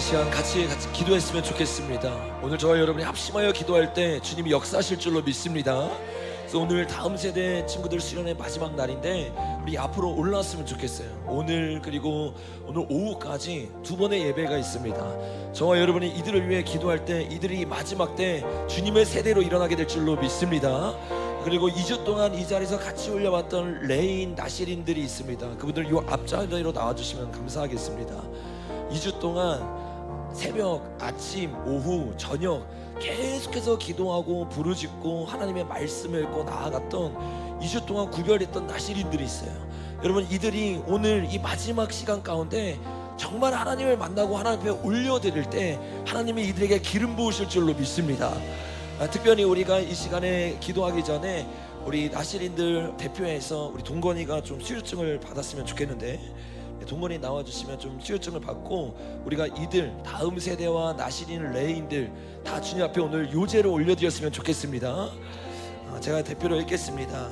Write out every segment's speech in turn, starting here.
시간 같이 기도했으면 좋겠습니다. 오늘 저와 여러분이 합심하여 기도할 때 주님이 역사하실 줄로 믿습니다. 그래서 오늘 다음 세대 친구들 수련의 마지막 날인데 우리 앞으로 올라왔으면 좋겠어요. 오늘 그리고 오늘 오후까지 두 번의 예배가 있습니다. 저와 여러분이 이들을 위해 기도할 때 이들이 마지막 때 주님의 세대로 일어나게 될 줄로 믿습니다. 그리고 2주 동안 이 자리에서 같이 올려왔던 레인, 나시린들이 있습니다. 그분들 요 앞자리로 나와주시면 감사하겠습니다. 2주 동안 새벽, 아침, 오후, 저녁 계속해서 기도하고 부르짖고 하나님의 말씀을 읽고 나아갔던 2주 동안 구별했던 나시린들이 있어요. 여러분, 이들이 오늘 이 마지막 시간 가운데 정말 하나님을 만나고 하나님 앞에 올려드릴 때 하나님이 이들에게 기름 부으실 줄로 믿습니다. 특별히 우리가 이 시간에 기도하기 전에 우리 나시린들 대표해서 우리 동건이가 좀 수유증을 받았으면 좋겠는데, 동건이 나와주시면 좀 수유증을 받고 우리가 이들 다음 세대와 나시린 레인들 다 주님 앞에 오늘 요제를 올려드렸으면 좋겠습니다. 제가 대표로 읽겠습니다.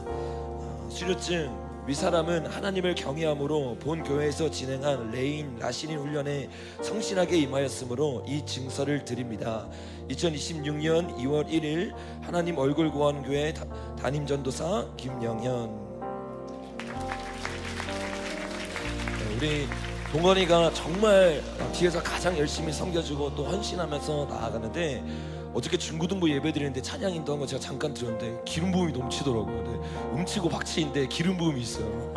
수유증 윗사람은 하나님을 경외함으로 본 교회에서 진행한 레인, 나시린 훈련에 성실하게 임하였으므로 이 증서를 드립니다. 2026년 2월 1일 하나님 얼굴 구원교회 담임전도사 김영현. 우리 동건이가 정말 뒤에서 가장 열심히 섬겨주고 또 헌신하면서 나아가는데, 어저께 중고등부 예배 드리는데 찬양 인도한 거 제가 잠깐 들었는데 기름 부음이 넘치더라고요. 음치고 박치인데 기름 부음이 있어요.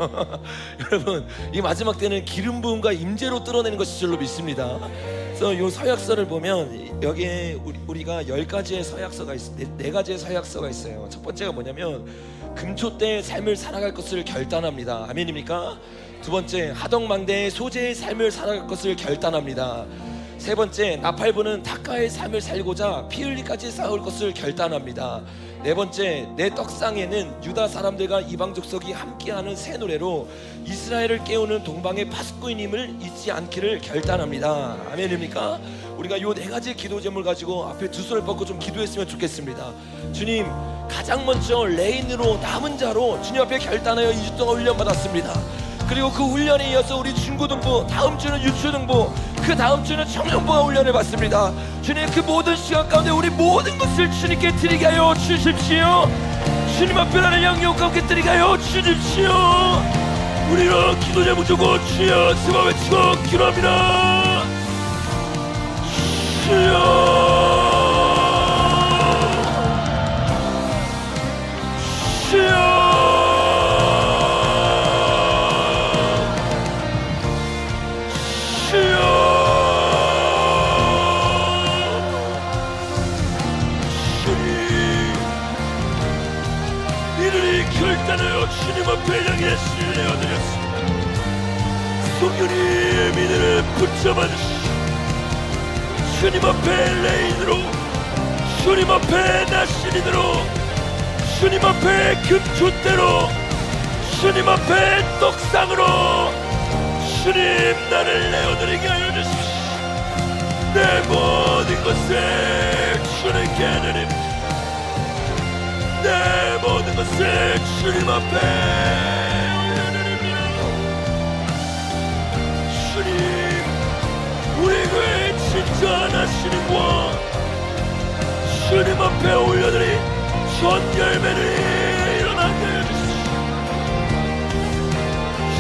여러분, 이 마지막 때는 기름 부음과 임재로 뚫어내는 것이 줄로 믿습니다. 그래서 이 서약서를 보면 여기에 우리가 10가지의 서약서가 있어요. 4가지의 서약서가 있어요. 첫 번째가 뭐냐면 금초 때의 삶을 살아갈 것을 결단합니다. 아멘입니까? 두 번째, 하덕망대의 소재의 삶을 살아갈 것을 결단합니다. 세 번째, 나팔부는 닭가의 삶을 살고자 피 흘리까지 싸울 것을 결단합니다. 네 번째, 내 떡상에는 유다 사람들과 이방 족속이 함께하는 새 노래로 이스라엘을 깨우는 동방의 파수꾼임을 잊지 않기를 결단합니다. 아멘입니까? 우리가 요 4가지 기도 제목을 가지고 앞에 두 손을 뻗고 좀 기도했으면 좋겠습니다. 주님, 가장 먼저 레인으로 남은 자로 주님 앞에 결단하여 2주 동안 훈련받았습니다. 그리고 그 훈련에 이어서 우리 중고등부, 다음 주는 유초등부, 그 다음 주는 청년부가 훈련을 받습니다. 주님, 그 모든 시간 가운데 우리 모든 것을 주님께 드리게 하여 주십시오. 주님 앞에 나를 양육과 함께 드리게 하여 주십시오. 우리는 기도 제목 주고 주여 스마 외치고 기도합니다. 주여, 주여, 주님 앞에 향해 신뢰하드렸습니다. 송윤이의 미래를 붙잡아 주시오. 주님 앞에 레인으로, 주님 앞에 나시린으로, 주님 앞에 금초대로, 주님 앞에 떡상으로 주님 나를 내어드리게 하여 주십시오. 내 모든 것을 주님께 드립니다. 내 모든 것을 주님 앞에 올려드립니다. 주님, 우리 교회의 진정한 하시님과 주님 앞에 올려드린 전 열매를 일어나게 하여 주시오.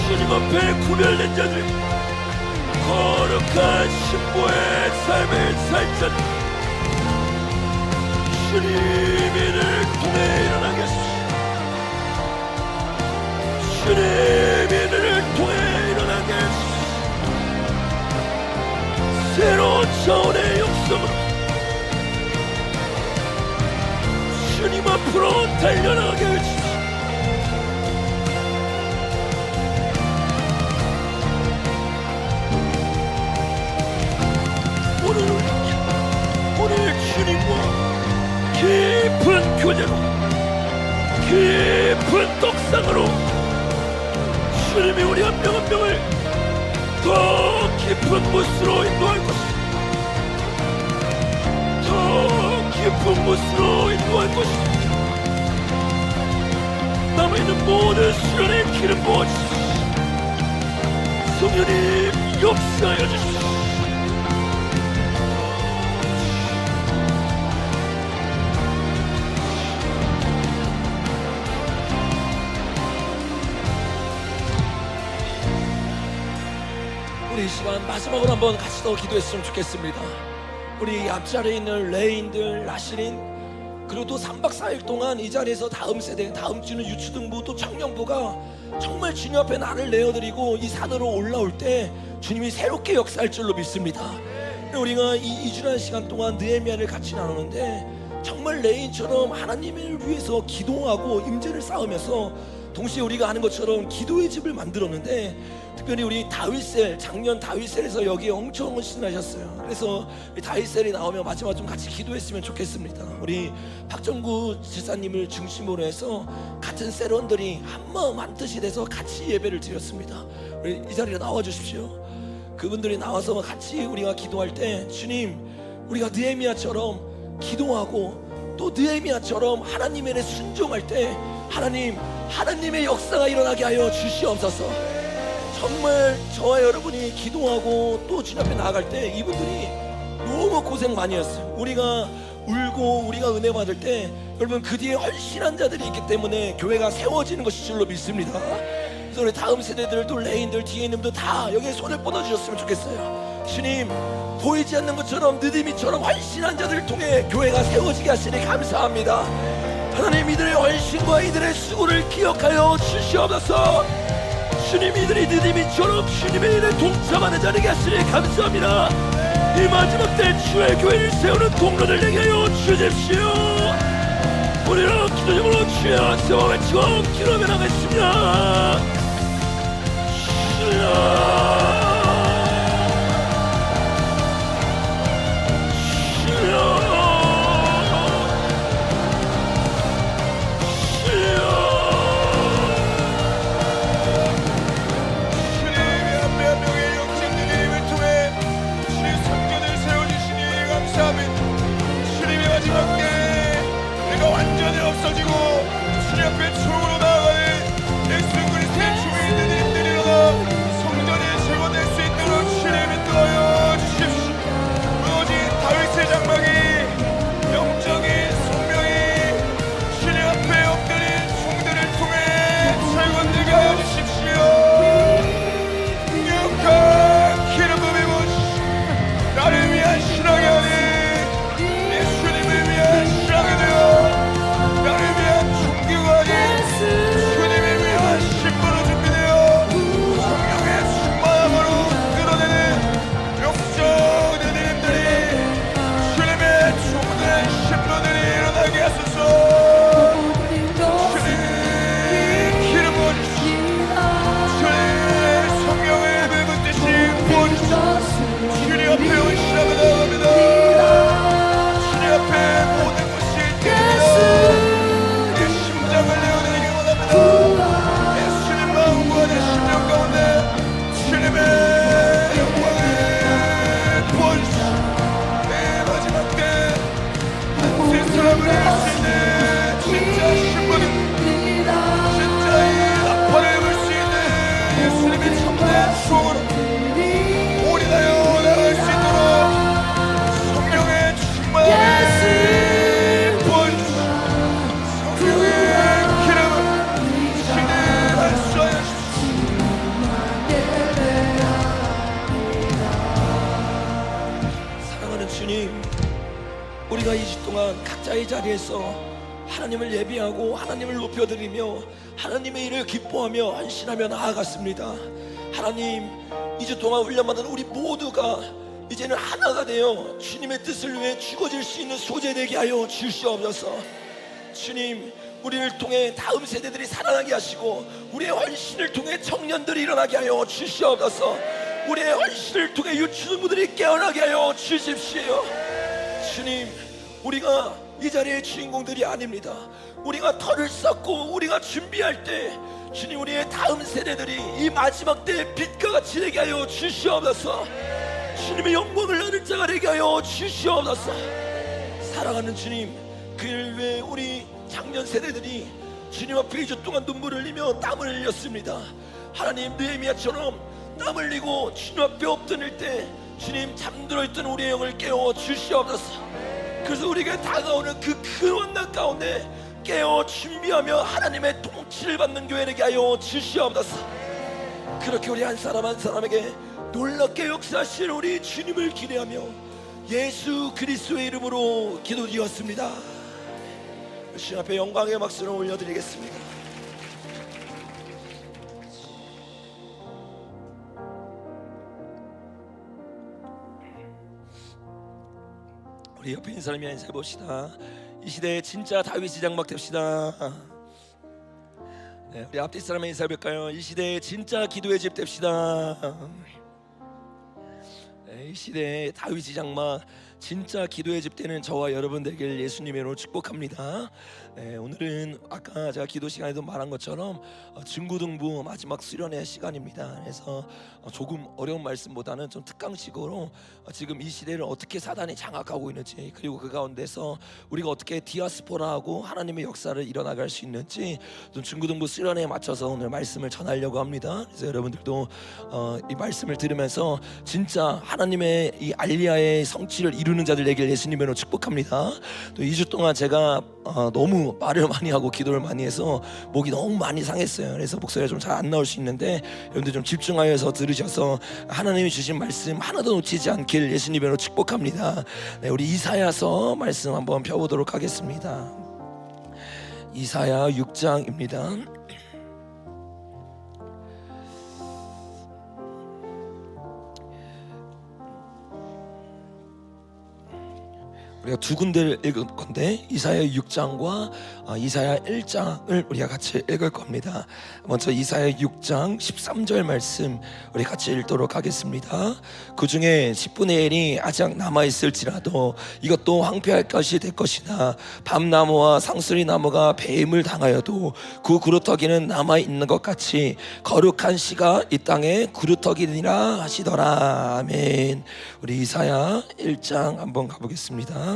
주님 앞에 구별된 자들, 거룩한 신부의 삶을 살 자들, 주님이를 통해 일어나게 하십시오. 주님이를 통해 일어나게 하십시오. 새로운 차원의 역성으로 주님 앞으로 달려나가게 해주십시오. 오늘 주님과 깊은 교제로, 깊은 떡상으로 주님이 우리 한 명 한 명을 더 깊은 곳으로 인도할 것입니다. 더 깊은 곳으로 인도할 것입니다. 남아있는 모든 수련의 기름 부어주십시오. 성령님 역사하여 주십시오. 시간 마지막으로 한번 같이 더 기도했으면 좋겠습니다. 우리 앞자리에 있는 레인들, 라시린, 그리고 또 3박 4일 동안 이 자리에서 다음 세대, 다음 주는 유초등부 또 청년부가 정말 주님 앞에 나를 내어드리고 이 산으로 올라올 때 주님이 새롭게 역사할 줄로 믿습니다. 우리가 이 2주라는 시간 동안 느헤미야를 같이 나누는데 정말 레인처럼 하나님을 위해서 기도하고 임재를 쌓으면서 동시에 우리가 아는 것처럼 기도의 집을 만들었는데, 특별히 우리 다윗셀, 작년 다윗셀에서 여기에 엄청 헌신하셨어요. 그래서 다윗셀이 나오면 마지막 좀 같이 기도했으면 좋겠습니다. 우리 박정구 지사님을 중심으로 해서 같은 셀원들이 한마음 한뜻이 돼서 같이 예배를 드렸습니다. 우리 이 자리에 나와 주십시오. 그분들이 나와서 같이 우리가 기도할 때 주님, 우리가 느헤미야처럼 기도하고 또 느헤미야처럼 하나님의 일에 순종할 때 하나님의 역사가 일어나게 하여 주시옵소서. 정말 저와 여러분이 기도하고 또 주님 앞에 나아갈 때 이분들이 너무 고생 많이 했어요. 우리가 울고 우리가 은혜 받을 때 여러분 그 뒤에 헌신한 자들이 있기 때문에 교회가 세워지는 것이 줄로 믿습니다. 그래서 우리 다음 세대들, 또 레인들, 뒤에 있는 분들 다 여기에 손을 뻗어주셨으면 좋겠어요. 주님, 보이지 않는 것처럼 느헤미야처럼 헌신한 자들을 통해 교회가 세워지게 하시니 감사합니다. 하나님, 이들의 헌신과 이들의 수고를 기억하여 주시옵소서. 주님, 이들이 느헤미야처럼 주님의 일에 동참하는 자에게 하시니 감사합니다. 이 마지막 때 주의 교회를 세우는 동료들 되게 하여 주십시오. 우리는 기도적으로 주의 안세와 외치고 기도하며 나가겠습니다. 주여, 없어지고 주님 앞에 총으로 나아가는 예수 그리스도의 주민들이 일어나 성전이 재건될 수 있도록 주님 인도하여 주십시오. 무너진 다윗의 장막이 영적인 성명이 주님 앞에 엎드린 종들을 통해 재건되게 하여 주십시오. 강력한 기름 부음의 모시 나를 위한 신앙이 아닌 예수님을 위한 신앙이 되어 나를 위한 종교가 아닌 주님을 위한 신부로 준비되어 성령의 충만함으로 끌어내는 역사의 님들이 주님의 종들의 신부들이 일어나게 하소서. 주님 기름 부어주시고 주님의 성령을 붉은 듯이 부어주시고 주님 앞에 헌신하며 나아갑니다. 주님 앞에 모든 것이 있습니다. 심장을 내어드리기 원합니다. 예수님 마음과 내 심령 가운데 주님의 영광을 부어주시고 내 마지막 때 한 사람을 할 수 있는 진짜 신부님, 진짜 이 나팔을 불 수 있는 예수님의 참된 추억으로 올인하여 나갈 수 있도록 성령의 충만함을 부어주시고 성령의 기름을 신의 발수하여 주십시오. 사랑하는 주님, 우리가 2주 동안 각자의 자리에서 하나님을 예배하고 하나님을 높여드리며 하나님의 일을 기뻐하며 헌신하며 나아갔습니다. 하나님, 2주 동안 훈련받은 우리 모두가 이제는 하나가 되어 주님의 뜻을 위해 죽어질 수 있는 소재 되게 하여 주시옵소서. 주님, 우리를 통해 다음 세대들이 살아나게 하시고 우리의 헌신을 통해 청년들이 일어나게 하여 주시옵소서. 우리의 헌신을 통해 유초등부들이 깨어나게 하여 주십시오. 주님, 우리가 이 자리의 주인공들이 아닙니다. 우리가 털을 쌓고 우리가 준비할 때 주님, 우리의 다음 세대들이 이 마지막 때의 빛과 같이 되게 하여 주시옵소서. 주님의 영광을 나는 자가 되게 하여 주시옵소서. 사랑하는 주님, 그 일 외에 우리 작년 세대들이 주님 앞에 2주 동안 눈물을 흘리며 땀을 흘렸습니다. 하나님, 느헤미야처럼 땀 흘리고 주님 앞에 엎드릴 때 주님, 잠들어 있던 우리의 영을 깨워 주시옵소서. 그래서 우리에게 다가오는 그 큰 환난 가운데 깨어 준비하며 하나님의 통치를 받는 교회 되게 하여 주시옵소서. 그렇게 우리 한 사람 한 사람에게 놀랍게 역사하신 우리 주님을 기대하며 예수 그리스도의 이름으로 기도드렸습니다. 주님 앞에 영광의 박수를 올려드리겠습니다. 우리 옆에 있는 사람이 인사해 봅시다. 이 시대에 진짜 다윗이 장막 됩시다. 네, 우리 앞뒤 사람의 인사해 볼까요? 이 시대에 진짜 기도의 집 됩시다. 네, 이 시대에 다윗이 장막 진짜 기도의 집 되는 저와 여러분들에게 예수님의 이름으로 축복합니다. 네, 오늘은 아까 제가 기도 시간에도 말한 것처럼 중고등부 마지막 수련회 시간입니다. 그래서 조금 어려운 말씀보다는 좀 특강식으로 지금 이 시대를 어떻게 사단이 장악하고 있는지, 그리고 그 가운데서 우리가 어떻게 디아스포라하고 하나님의 역사를 일어나갈 수 있는지 좀 중고등부 수련회에 맞춰서 오늘 말씀을 전하려고 합니다. 그래서 여러분들도 이 말씀을 들으면서 진짜 하나님의 이 알리야의 성취를 이루는 자들에게 예수님으로 축복합니다. 또 2주 동안 제가 너무 말을 많이 하고 기도를 많이 해서 목이 너무 많이 상했어요. 그래서 목소리가 좀 잘 안 나올 수 있는데 여러분들 좀 집중하여서 들으셔서 하나님이 주신 말씀 하나도 놓치지 않길 예수님으로 축복합니다. 네, 우리 이사야서 말씀 한번 펴보도록 하겠습니다. 이사야 6장입니다. 우리가 두 군데를 읽을 건데 이사야 6장과 이사야 1장을 우리가 같이 읽을 겁니다. 먼저 이사야 6장 13절 말씀 우리 같이 읽도록 하겠습니다. 그 중에 10분의 1이 아직 남아있을지라도 이것도 황폐할 것이 될 것이나 밤나무와 상수리나무가 배임을 당하여도 그 그루터기는 남아있는 것 같이 거룩한 씨가 이 땅에 그루터기니라 하시더라. 아멘. 우리 이사야 1장 한번 가보겠습니다.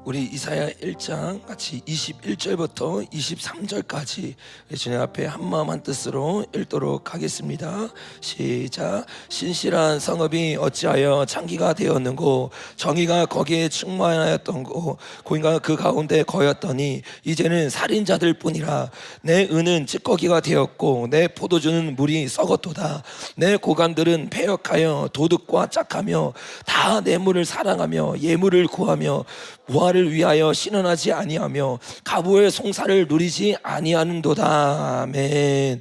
우리 이사야 1장 같이 21절부터 23절까지 주님 앞에 한마음 한뜻으로 읽도록 하겠습니다. 시작. 신실한 성읍이 어찌하여 창기가 되었는고 정의가 거기에 충만하였던고 고인가 그 가운데 거였더니 이제는 살인자들 뿐이라. 내 은은 찌꺼기가 되었고 내 포도주는 물이 썩었도다. 내 고관들은 패역하여 도둑과 짝하며 다 뇌물을 사랑하며 예물을 구하며 부활을 위하여 신원하지 아니하며 가부의 송사를 누리지 아니하는도다. 아멘.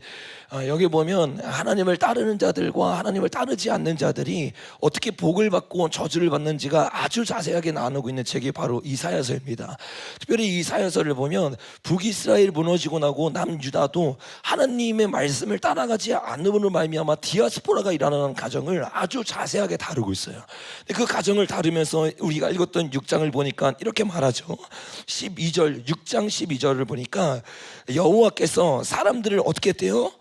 여기 보면 하나님을 따르는 자들과 하나님을 따르지 않는 자들이 어떻게 복을 받고 저주를 받는지가 아주 자세하게 나누고 있는 책이 바로 이사야서입니다. 특별히 이사야서를 보면 북이스라엘 무너지고 나고 남유다도 하나님의 말씀을 따라가지 않음으로 말미암아 디아스포라가 일어나는 과정을 아주 자세하게 다루고 있어요. 그 과정을 다루면서 우리가 읽었던 6장을 보니까 이렇게 말하죠. 12절 6장 12절을 보니까 여호와께서 사람들을 어떻게 했대요?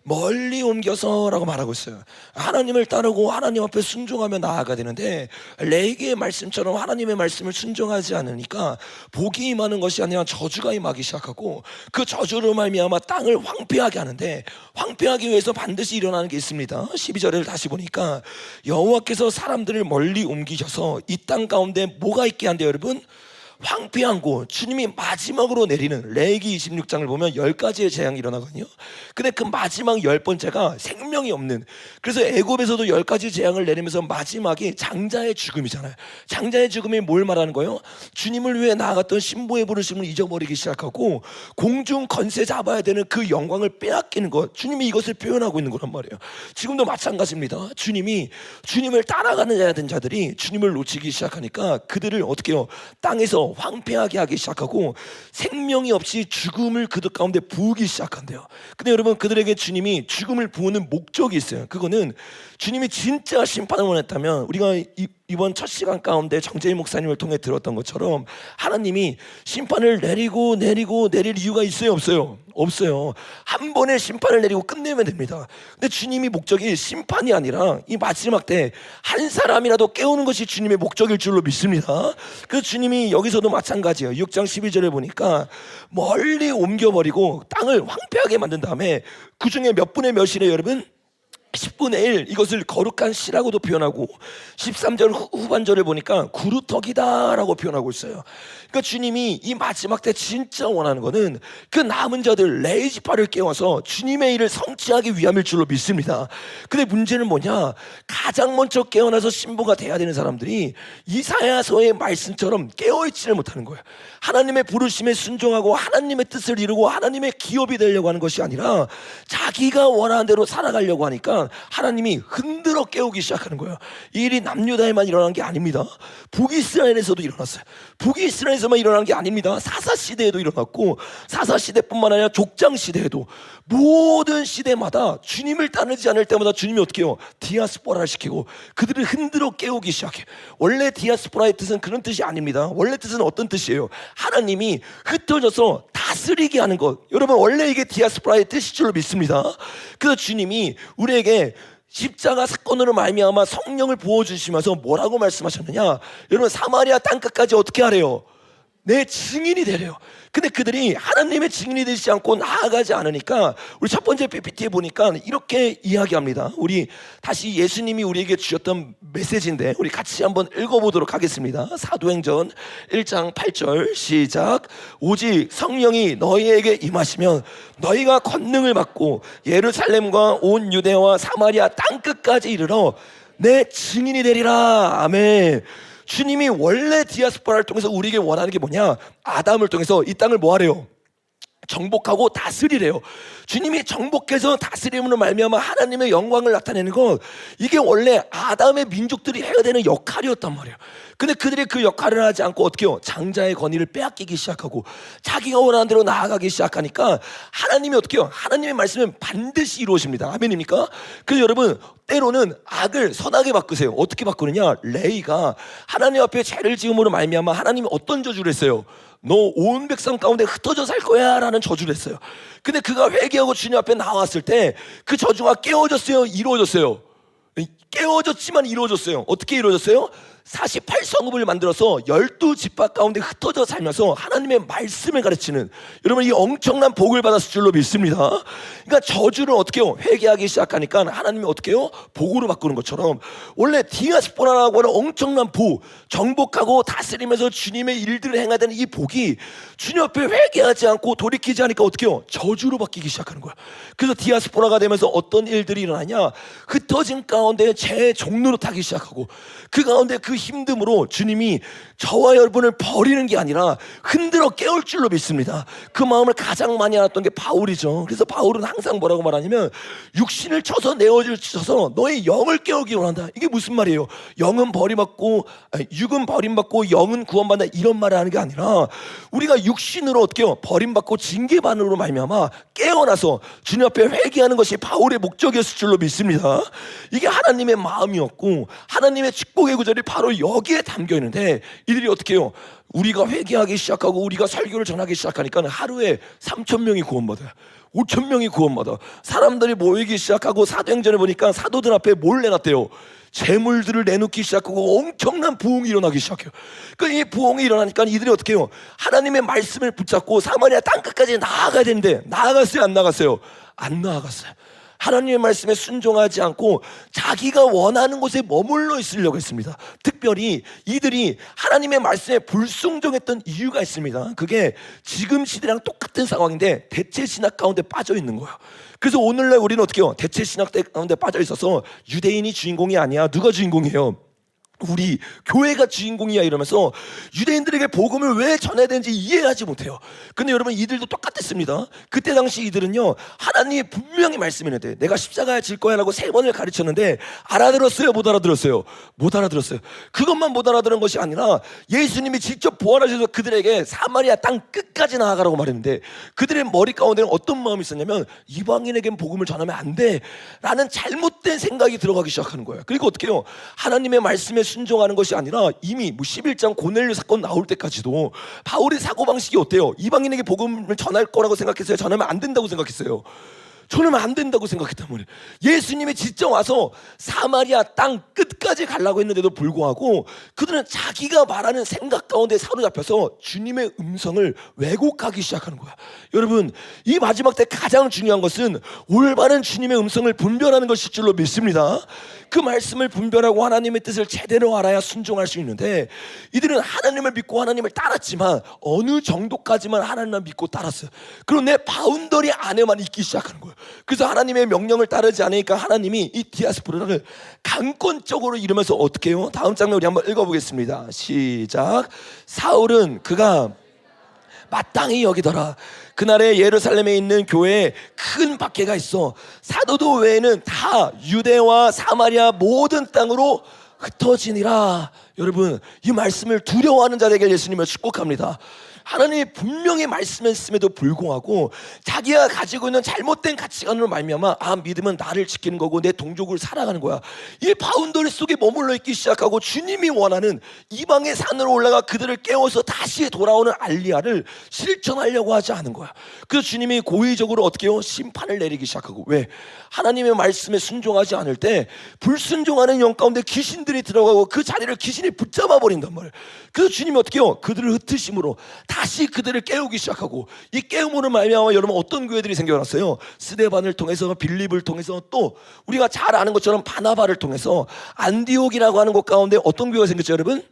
멀리 옮겨서라고 말하고 있어요. 하나님을 따르고 하나님 앞에 순종하며 나아가야 되는데 레위기의 말씀처럼 하나님의 말씀을 순종하지 않으니까 복이 임하는 것이 아니라 저주가 임하기 시작하고 그 저주로 말미암아 땅을 황폐하게 하는데 황폐하기 위해서 반드시 일어나는 게 있습니다. 12절을 다시 보니까 여호와께서 사람들을 멀리 옮기셔서 이 땅 가운데 뭐가 있게 한대요, 여러분? 황폐한 곳. 주님이 마지막으로 내리는 레위기 26장을 보면 10가지의 재앙이 일어나거든요. 근데 그 마지막 10번째가 생명이 없는, 그래서 애굽에서도 10가지 재앙을 내리면서 마지막이 장자의 죽음이잖아요. 장자의 죽음이 뭘 말하는 거예요? 주님을 위해 나아갔던 신부의 부르심을 잊어버리기 시작하고 공중 건세 잡아야 되는 그 영광을 빼앗기는 것. 주님이 이것을 표현하고 있는 거란 말이에요. 지금도 마찬가지입니다. 주님을 따라가는 자들이 주님을 놓치기 시작하니까 그들을 어떻게 해요? 땅에서 황폐하게 하기 시작하고 생명이 없이 죽음을 그들 가운데 부으기 시작한대요. 근데 여러분, 그들에게 주님이 죽음을 부으는 목적이 있어요. 그거는 주님이 진짜 심판을 원했다면 우리가 이번 첫 시간 가운데 정재희 목사님을 통해 들었던 것처럼 하나님이 심판을 내릴 이유가 있어요, 없어요? 없어요. 한 번에 심판을 내리고 끝내면 됩니다. 근데 주님이 목적이 심판이 아니라 이 마지막 때 한 사람이라도 깨우는 것이 주님의 목적일 줄로 믿습니다. 그래서 주님이 여기서도 마찬가지예요. 6장 12절에 보니까 멀리 옮겨버리고 땅을 황폐하게 만든 다음에 그 중에 몇 분의 몇이래요, 여러분? 10분의 1 이것을 거룩한 씨라고도 표현하고 13절 후반절을 보니까 구루터기다라고 표현하고 있어요. 그러니까 주님이 이 마지막 때 진짜 원하는 거는 그 남은 자들 레이지파를 깨워서 주님의 일을 성취하기 위함일 줄로 믿습니다. 근데 문제는 뭐냐, 가장 먼저 깨어나서 신부가 돼야 되는 사람들이 이사야서의 말씀처럼 깨어있지를 못하는 거예요. 하나님의 부르심에 순종하고 하나님의 뜻을 이루고 하나님의 기업이 되려고 하는 것이 아니라 자기가 원하는 대로 살아가려고 하니까 하나님이 흔들어 깨우기 시작하는 거예요. 이 일이 남유다에만 일어난 게 아닙니다. 북이스라엘에서도 일어났어요. 북이스라엘에서만 일어난 게 아닙니다. 사사시대에도 일어났고, 사사시대뿐만 아니라 족장시대에도 모든 시대마다 주님을 따르지 않을 때마다 주님이 어떻게 해요? 디아스포라를 시키고 그들을 흔들어 깨우기 시작해요. 원래 디아스포라의 뜻은 그런 뜻이 아닙니다. 원래 뜻은 어떤 뜻이에요? 하나님이 흩어져서 다스리게 하는 것. 여러분, 원래 이게 디아스포라의 뜻일 줄로 믿습니다. 그래서 주님이 우리에게 십자가 사건으로 말미암아 성령을 부어주시면서 뭐라고 말씀하셨느냐, 여러분, 사마리아 땅끝까지 어떻게 하래요? 내 증인이 되래요. 근데 그들이 하나님의 증인이 되지 않고 나아가지 않으니까 우리 첫 번째 PPT에 보니까 이렇게 이야기합니다. 우리 다시 예수님이 우리에게 주셨던 메시지인데 우리 같이 한번 읽어보도록 하겠습니다. 사도행전 1장 8절 시작. 오직 성령이 너희에게 임하시면 너희가 권능을 받고 예루살렘과 온 유대와 사마리아 땅끝까지 이르러 내 증인이 되리라. 아멘. 주님이 원래 디아스포라를 통해서 우리에게 원하는 게 뭐냐, 아담을 통해서 이 땅을 뭐 하래요? 정복하고 다스리래요. 주님이 정복해서 다스림으로 말미암아 하나님의 영광을 나타내는 것, 이게 원래 아담의 민족들이 해야 되는 역할이었단 말이에요. 근데 그들이 그 역할을 하지 않고 어떻게 해요? 장자의 권위를 빼앗기기 시작하고 자기가 원하는 대로 나아가기 시작하니까 하나님이 어떻게 해요? 하나님의 말씀은 반드시 이루어집니다. 아멘입니까? 그래서 여러분, 때로는 악을 선하게 바꾸세요. 어떻게 바꾸느냐? 레이가 하나님 앞에 죄를 지음으로 말미암아 하나님이 어떤 저주를 했어요? 너 온 백성 가운데 흩어져 살 거야 라는 저주를 했어요. 근데 그가 회개하고 주님 앞에 나왔을 때 그 저주가 깨어졌어요? 이루어졌어요? 깨어졌지만 이루어졌어요. 어떻게 이루어졌어요? 48성읍을 만들어서 12지파 가운데 흩어져 살면서 하나님의 말씀을 가르치는, 여러분, 이 엄청난 복을 받았을 줄로 믿습니다. 그러니까 저주를 어떻게 해요? 회개하기 시작하니까 하나님이 어떻게 해요? 복으로 바꾸는 것처럼 원래 디아스포라라고 하는 엄청난 복, 정복하고 다스리면서 주님의 일들을 행해야 되는 이 복이 주님 앞에 회개하지 않고 돌이키지 않으니까 어떻게 해요? 저주로 바뀌기 시작하는 거야. 그래서 디아스포라가 되면서 어떤 일들이 일어나냐, 흩어진 가운데 제 종로로 타기 시작하고 그 가운데 그 힘듦으로 주님이 저와 여러분을 버리는 게 아니라 흔들어 깨울 줄로 믿습니다. 그 마음을 가장 많이 알았던 게 바울이죠. 그래서 바울은 항상 뭐라고 말하냐면 육신을 쳐서 내어질 쳐서 너의 영을 깨우기 원한다. 이게 무슨 말이에요? 영은 버림받고 육은 버림받고 영은 구원받는다, 이런 말을 하는 게 아니라 우리가 육신으로 어떻게 해요? 버림받고 징계받으로 말미암아 깨어나서 주님 앞에 회개하는 것이 바울의 목적이었을 줄로 믿습니다. 이게 하나님의 마음이었고 하나님의 축복의 구절이 바로 여기에 담겨 있는데 이들이 어떻게 해요? 우리가 회개하기 시작하고 우리가 설교를 전하기 시작하니까 하루에 3,000명이 구원받아요. 5,000명이 구원받아. 사람들이 모이기 시작하고 사도행전을 보니까 사도들 앞에 뭘 내놨대요? 재물들을 내놓기 시작하고 엄청난 부흥이 일어나기 시작해요. 이 부흥이 일어나니까 이들이 어떻게 해요? 하나님의 말씀을 붙잡고 사마리아 땅끝까지 나아가야 되는데 나아갔어요? 안 나아갔어요? 안 나아갔어요. 하나님의 말씀에 순종하지 않고 자기가 원하는 곳에 머물러 있으려고 했습니다. 특별히 이들이 하나님의 말씀에 불순종했던 이유가 있습니다. 그게 지금 시대랑 똑같은 상황인데 대체 신학 가운데 빠져 있는 거예요. 그래서 오늘날 우리는 어떻게 해요? 대체 신학 가운데 빠져 있어서 유대인이 주인공이 아니야. 누가 주인공이에요? 우리 교회가 주인공이야 이러면서 유대인들에게 복음을 왜 전해야 되는지 이해하지 못해요. 근데 여러분, 이들도 똑같았습니다. 그때 당시 이들은요, 하나님이 분명히 말씀했는데 내가 십자가에 질 거야 라고 3번을 가르쳤는데 알아들었어요? 못 알아들었어요? 못 알아들었어요. 그것만 못 알아들은 것이 아니라 예수님이 직접 부활하셔서 그들에게 사마리아 땅 끝까지 나아가라고 말했는데 그들의 머리 가운데는 어떤 마음이 있었냐면 이방인에겐 복음을 전하면 안 돼 라는 잘못된 생각이 들어가기 시작하는 거예요. 그리고 어떻게 해요? 하나님의 말씀에 순종하는 것이 아니라 이미 11장 고넬료 사건 나올 때까지도 바울의 사고방식이 어때요? 이방인에게 복음을 전할 거라고 생각했어요? 전하면 안 된다고 생각했어요? 저는 안 된다고 생각했단 말이에요. 예수님이 진짜 와서 사마리아 땅 끝까지 가려고 했는데도 불구하고 그들은 자기가 말하는 생각 가운데 사로잡혀서 주님의 음성을 왜곡하기 시작하는 거야. 여러분, 이 마지막 때 가장 중요한 것은 올바른 주님의 음성을 분별하는 것일 줄로 믿습니다. 그 말씀을 분별하고 하나님의 뜻을 제대로 알아야 순종할 수 있는데, 이들은 하나님을 믿고 하나님을 따랐지만 어느 정도까지만 하나님을 믿고 따랐어요. 그리고 내 바운더리 안에만 있기 시작하는 거예요. 그래서 하나님의 명령을 따르지 않으니까 하나님이 이 디아스포라를 강권적으로 이루면서 어떻게 해요? 다음 장면 우리 한번 읽어보겠습니다. 시작. 사울은 그가 마땅히 여기더라. 그날에 예루살렘에 있는 교회에 큰 박해가 있어 사도도 외에는 다 유대와 사마리아 모든 땅으로 흩어지니라. 여러분, 이 말씀을 두려워하는 자에게 예수님을 축복합니다. 하나님이 분명히 말씀했음에도 불구하고 자기가 가지고 있는 잘못된 가치관으로 말미암아 믿음은 나를 지키는 거고 내 동족을 살아가는 거야, 이 바운더리 속에 머물러 있기 시작하고 주님이 원하는 이방의 산으로 올라가 그들을 깨워서 다시 돌아오는 알리야를 실천하려고 하지 않은 거야. 그래서 주님이 고의적으로 어떻게 해요? 심판을 내리기 시작하고. 왜? 하나님의 말씀에 순종하지 않을 때 불순종하는 영 가운데 귀신들이 들어가고 그 자리를 귀신이 붙잡아 버린단 말이에요. 그래서 주님이 어떻게 해요? 그들을 흩으심으로 다시 그들을 깨우기 시작하고, 이 깨움으로 말미암아 여러분 어떤 교회들이 생겨났어요? 스데반을 통해서, 빌립을 통해서, 또 우리가 잘 아는 것처럼 바나바를 통해서 안디옥이라고 하는 곳 가운데 어떤 교회가 생겼죠, 여러분?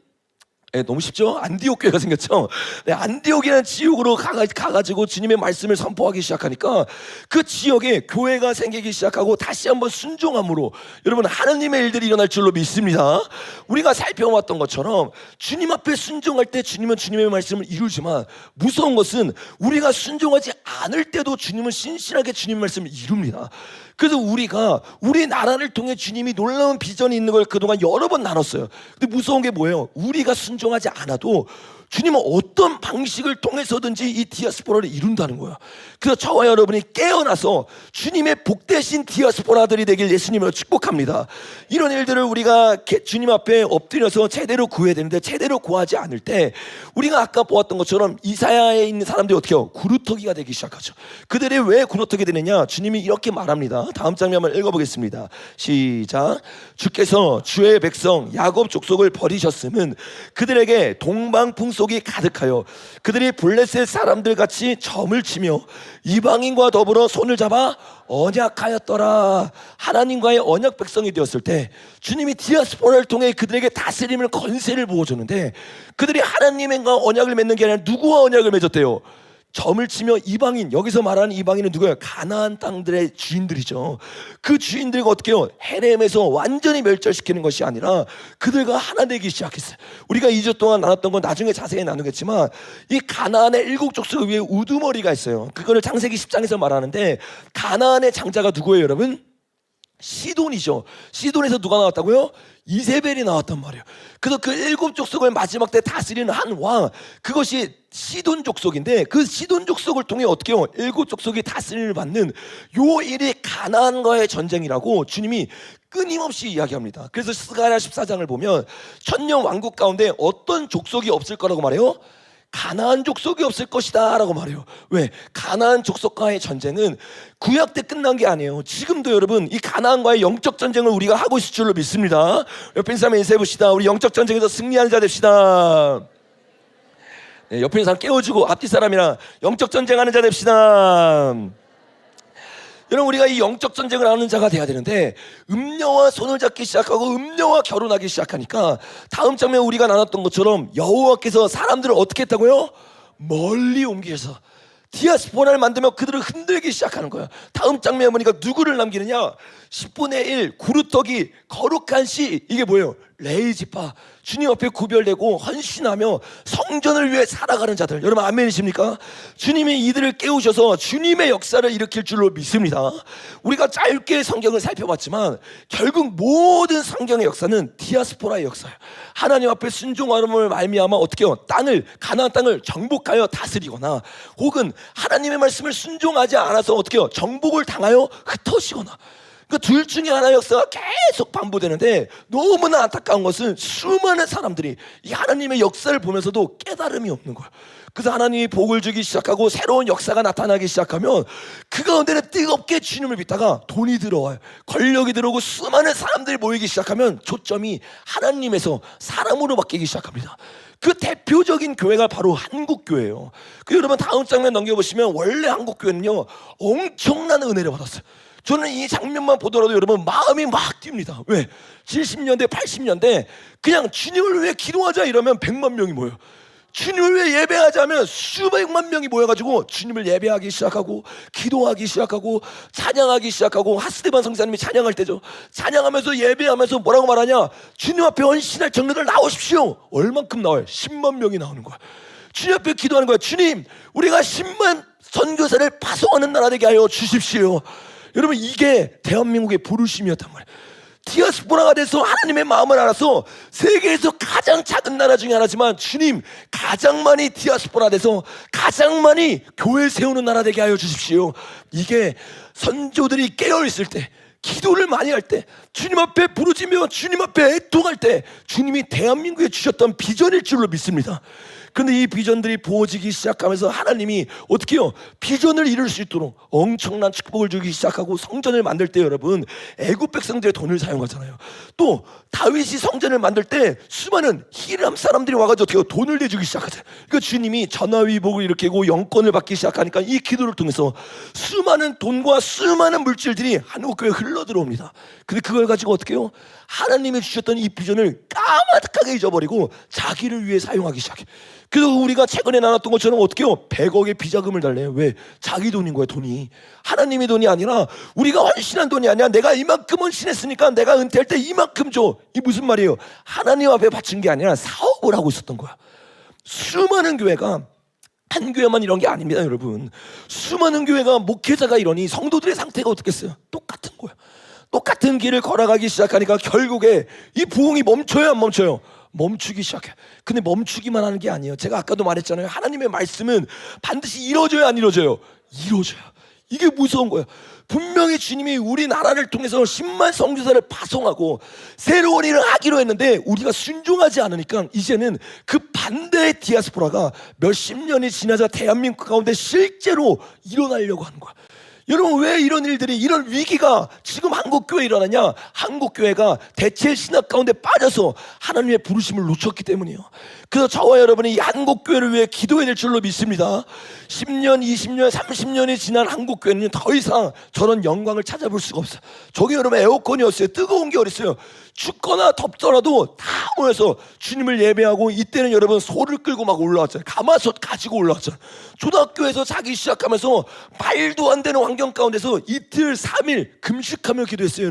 네, 너무 쉽죠? 안디옥 교회가 생겼죠. 네, 안디옥이라는 지역으로 가가지고 주님의 말씀을 선포하기 시작하니까 그 지역에 교회가 생기기 시작하고 다시 한번 순종함으로 여러분 하나님의 일들이 일어날 줄로 믿습니다. 우리가 살펴왔던 것처럼 주님 앞에 순종할 때 주님은 주님의 말씀을 이루지만 무서운 것은 우리가 순종하지 않을 때도 주님은 신실하게 주님의 말씀을 이룹니다. 그래서 우리가 우리 나라를 통해 주님이 놀라운 비전이 있는 걸 그동안 여러 번 나눴어요. 근데 무서운 게 뭐예요? 우리가 순종하지 않아도 주님은 어떤 방식을 통해서든지 이 디아스포라를 이룬다는 거야. 그래서 저와 여러분이 깨어나서 주님의 복되신 디아스포라들이 되길 예수님을 축복합니다. 이런 일들을 우리가 주님 앞에 엎드려서 제대로 구해야 되는데 제대로 구하지 않을 때 우리가 아까 보았던 것처럼 이사야에 있는 사람들이 어떻게 해요? 구루터기가 되기 시작하죠. 그들이 왜 구루터기 되느냐? 주님이 이렇게 말합니다. 다음 장면 한번 읽어보겠습니다. 시작. 주께서 주의 백성 야곱 족속을 버리셨음은 그들에게 동방풍속이 가득하여 그들이 블레셋 사람들 같이 점을 치며 이방인과 더불어 손을 잡아 언약하였더라. 하나님과의 언약 백성이 되었을 때 주님이 디아스포라를 통해 그들에게 다스림을 권세를 부어줬는데, 그들이 하나님과 언약을 맺는 게 아니라 누구와 언약을 맺었대요? 점을 치며 이방인, 여기서 말하는 이방인은 누구예요? 가나안 땅들의 주인들이죠. 그 주인들과 어떻게 해요? 헤렘에서 완전히 멸절시키는 것이 아니라 그들과 하나 되기 시작했어요. 우리가 2주 동안 나눴던 건 나중에 자세히 나누겠지만 이 가나안의 7족속 위에 우두머리가 있어요. 그거를 창세기 10장에서 말하는데 가나안의 장자가 누구예요, 여러분? 시돈이죠. 시돈에서 누가 나왔다고요? 이세벨이 나왔단 말이에요. 그래서 그 7족속을 마지막 때 다스리는 한 왕, 그것이 시돈 족속인데 그 시돈 족속을 통해 어떻게 해요? 7족속이 다스림을 받는 요 일이 가나안과의 전쟁이라고 주님이 끊임없이 이야기합니다. 그래서 스가랴 14장을 보면 천년 왕국 가운데 어떤 족속이 없을 거라고 말해요? 가나안 족속이 없을 것이다 라고 말해요. 왜? 가나안 족속과의 전쟁은 구약 때 끝난 게 아니에요. 지금도 여러분 이 가나안과의 영적 전쟁을 우리가 하고 있을 줄로 믿습니다. 옆에 있는 사람 인사해 봅시다. 우리 영적 전쟁에서 승리하는 자 됩시다. 네, 옆에 있는 사람 깨워주고 앞뒤 사람이랑 영적 전쟁하는 자 됩시다. 여러분, 우리가 이 영적 전쟁을 하는 자가 돼야 되는데 음녀와 손을 잡기 시작하고 음녀와 결혼하기 시작하니까 다음 장면 우리가 나눴던 것처럼 여호와께서 사람들을 어떻게 했다고요? 멀리 옮기셔서 디아스포라를 만들며 그들을 흔들기 시작하는 거야. 다음 장면에 보니까 누구를 남기느냐? 10분의 1 구루터기 거룩한 시, 이게 뭐예요? 레이지파, 주님 앞에 구별되고 헌신하며 성전을 위해 살아가는 자들. 여러분 아멘이십니까? 주님이 이들을 깨우셔서 주님의 역사를 일으킬 줄로 믿습니다. 우리가 짧게 성경을 살펴봤지만 결국 모든 성경의 역사는 디아스포라의 역사예요. 하나님 앞에 순종함을 말미암아 어떻게 해요? 가나안 땅을 정복하여 다스리거나 혹은 하나님의 말씀을 순종하지 않아서 어떻게 해요? 정복을 당하여 흩어지거나. 그 둘 중에 하나의 역사가 계속 반복되는데 너무나 안타까운 것은 수많은 사람들이 이 하나님의 역사를 보면서도 깨달음이 없는 거야. 그래서 하나님이 복을 주기 시작하고 새로운 역사가 나타나기 시작하면 그 가운데는 뜨겁게 주님을 믿다가 돈이 들어와요. 권력이 들어오고 수많은 사람들이 모이기 시작하면 초점이 하나님에서 사람으로 바뀌기 시작합니다. 그 대표적인 교회가 바로 한국교회예요. 그 여러분 다음 장면 넘겨보시면 원래 한국교회는요 엄청난 은혜를 받았어요. 저는 이 장면만 보더라도 여러분 마음이 막 뜁니다. 왜? 70년대 80년대 그냥 주님을 위해 기도하자 이러면 100만 명이 모여요. 주님을 위해 예배하자면 수백만 명이 모여가지고 주님을 예배하기 시작하고 기도하기 시작하고 찬양하기 시작하고 하스데반 성사님이 찬양할 때죠. 찬양하면서 예배하면서 뭐라고 말하냐? 주님 앞에 헌신할 정도들 나오십시오. 얼만큼 나와요? 10만 명이 나오는 거야. 주님 앞에 기도하는 거야. 주님, 우리가 10만 선교사를 파송하는 나라 되게 하여 주십시오. 여러분 이게 대한민국의 부르심이었단 말이에요. 디아스포라가 돼서 하나님의 마음을 알아서 세계에서 가장 작은 나라 중에 하나지만 주님 가장 많이 디아스포라 돼서 가장 많이 교회 세우는 나라 되게 하여 주십시오. 이게 선조들이 깨어있을 때 기도를 많이 할 때 주님 앞에 부르짖며 주님 앞에 애통할 때 주님이 대한민국에 주셨던 비전일 줄로 믿습니다. 그런데 이 비전들이 부어지기 시작하면서 하나님이 어떻게 해요? 비전을 이룰 수 있도록 엄청난 축복을 주기 시작하고 성전을 만들 때 여러분 애굽 백성들의 돈을 사용하잖아요. 또 다윗이 성전을 만들 때 수많은 히람 사람들이 와가지고 어떻게 해요? 돈을 내주기 시작하잖아요. 그러니까 주님이 전화위복을 일으키고 영권을 받기 시작하니까 이 기도를 통해서 수많은 돈과 수많은 물질들이 한국교회에 흘러들어옵니다. 근데 그걸 가지고 어떻게 해요? 하나님이 주셨던 이 비전을 까마득하게 잊어버리고 자기를 위해 사용하기 시작해. 그래서 우리가 최근에 나눴던 것처럼 어떻게 해요? 100억의 비자금을 달래요. 왜? 자기 돈인 거야. 돈이 하나님의 돈이 아니라 우리가 헌신한 돈이 아니야. 내가 이만큼 헌신했으니까 내가 은퇴할 때 이만큼 줘. 이 무슨 말이에요? 하나님 앞에 바친 게 아니라 사업을 하고 있었던 거야. 수많은 교회가 한 교회만 이런 게 아닙니다. 여러분 수많은 교회가 목회자가 이러니 성도들의 상태가 어떻겠어요? 똑같은 거야. 똑같은 길을 걸어가기 시작하니까 결국에 이 부흥이 멈춰요 안 멈춰요? 멈추기 시작해. 근데 멈추기만 하는 게 아니에요. 제가 아까도 말했잖아요. 하나님의 말씀은 반드시 이루어져야 안 이루어져요? 이루어져요. 이게 무서운 거예요. 분명히 주님이 우리나라를 통해서 10만 선교사를 파송하고 새로운 일을 하기로 했는데 우리가 순종하지 않으니까 이제는 그 반대의 디아스포라가 몇십 년이 지나자 대한민국 가운데 실제로 일어나려고 하는 거야. 여러분 왜 이런 일들이 이런 위기가 지금 한국교회에 일어나냐? 한국교회가 대체 신학 가운데 빠져서 하나님의 부르심을 놓쳤기 때문이에요. 그래서 저와 여러분이 이 한국교회를 위해 기도해야 될 줄로 믿습니다. 10년, 20년, 30년이 지난 한국교회는 더 이상 저런 영광을 찾아볼 수가 없어요. 저기 여러분 에어컨이었어요. 뜨거운 게 어딨어요. 춥거나 덥더라도 다 모여서 주님을 예배하고 이때는 여러분 소를 끌고 막 올라왔잖아요. 가마솥 가지고 올라왔잖아요. 초등학교에서 자기 시작하면서 말도 안 되는 환경 가운데서 이틀 3일 금식하며 기도했어요.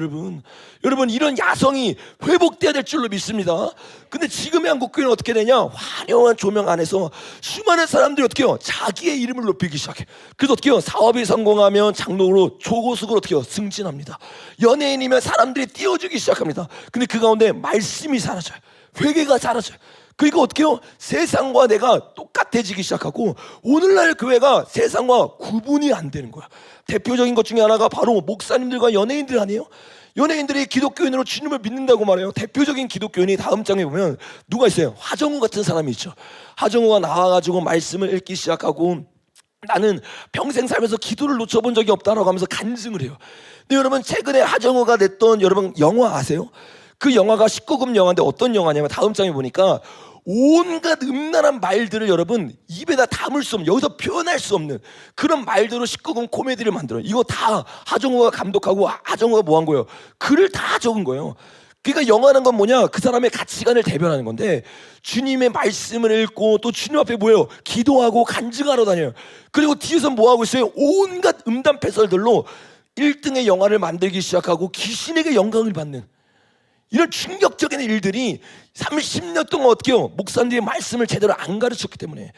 여러분 이런 야성이 회복돼야 될 줄로 믿습니다. 근데 지금의 한국교회는 어떻게 되냐? 화려한 조명 안에서 수많은 사람들이 어떻게 해요? 자기의 이름을 높이기 시작해. 그래서 어떻게 해요? 사업이 성공하면 장로로 조고숙으로 어떻게 해요? 승진합니다. 연예인이면 사람들이 띄워주기 시작합니다. 근데 그 가운데 말씀이 사라져요. 회개가 사라져요. 그러니까 어떻게 해요? 세상과 내가 똑같아지기 시작하고 오늘날 교회가 세상과 구분이 안 되는 거야. 대표적인 것 중에 하나가 바로 목사님들과 연예인들 아니에요? 연예인들이 기독교인으로 주님을 믿는다고 말해요. 대표적인 기독교인이 다음 장에 보면 누가 있어요? 하정우 같은 사람이 있죠. 하정우가 나와가지고 말씀을 읽기 시작하고 나는 평생 살면서 기도를 놓쳐본 적이 없다라고 하면서 간증을 해요. 근데 여러분 최근에 하정우가 냈던 여러분 영화 아세요? 그 영화가 19금 영화인데 어떤 영화냐면 다음 장에 보니까 온갖 음란한 말들을 여러분 입에다 담을 수 없는, 여기서 표현할 수 없는 그런 말들로 19금 코미디를 만들어요. 이거 다 하정우가 감독하고 하정우가 뭐 한 거예요? 글을 다 적은 거예요. 그러니까 영화는 건 뭐냐? 그 사람의 가치관을 대변하는 건데 주님의 말씀을 읽고 또 주님 앞에 뭐예요? 기도하고 간증하러 다녀요. 그리고 뒤에서 뭐 하고 있어요? 온갖 음담 패설들로 1등의 영화를 만들기 시작하고 귀신에게 영광을 받는 이런 충격적인 일들이 30년 동안 어떻게 해요? 목사님들이 말씀을 제대로 안 가르쳤기 때문에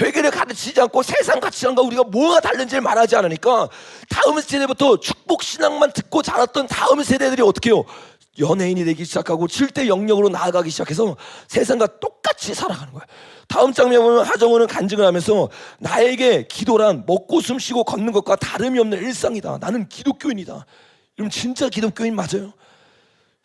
회개를 가르치지 않고 세상 가치관과 우리가 뭐가 다른지를 말하지 않으니까 다음 세대부터 축복신앙만 듣고 자랐던 다음 세대들이 어떻게 해요? 연예인이 되기 시작하고 7대 영역으로 나아가기 시작해서 세상과 똑같이 살아가는 거예요. 다음 장면 보면 하정우는 간증을 하면서 나에게 기도란 먹고 숨쉬고 걷는 것과 다름이 없는 일상이다. 나는 기독교인이다. 여러분 진짜 기독교인 맞아요?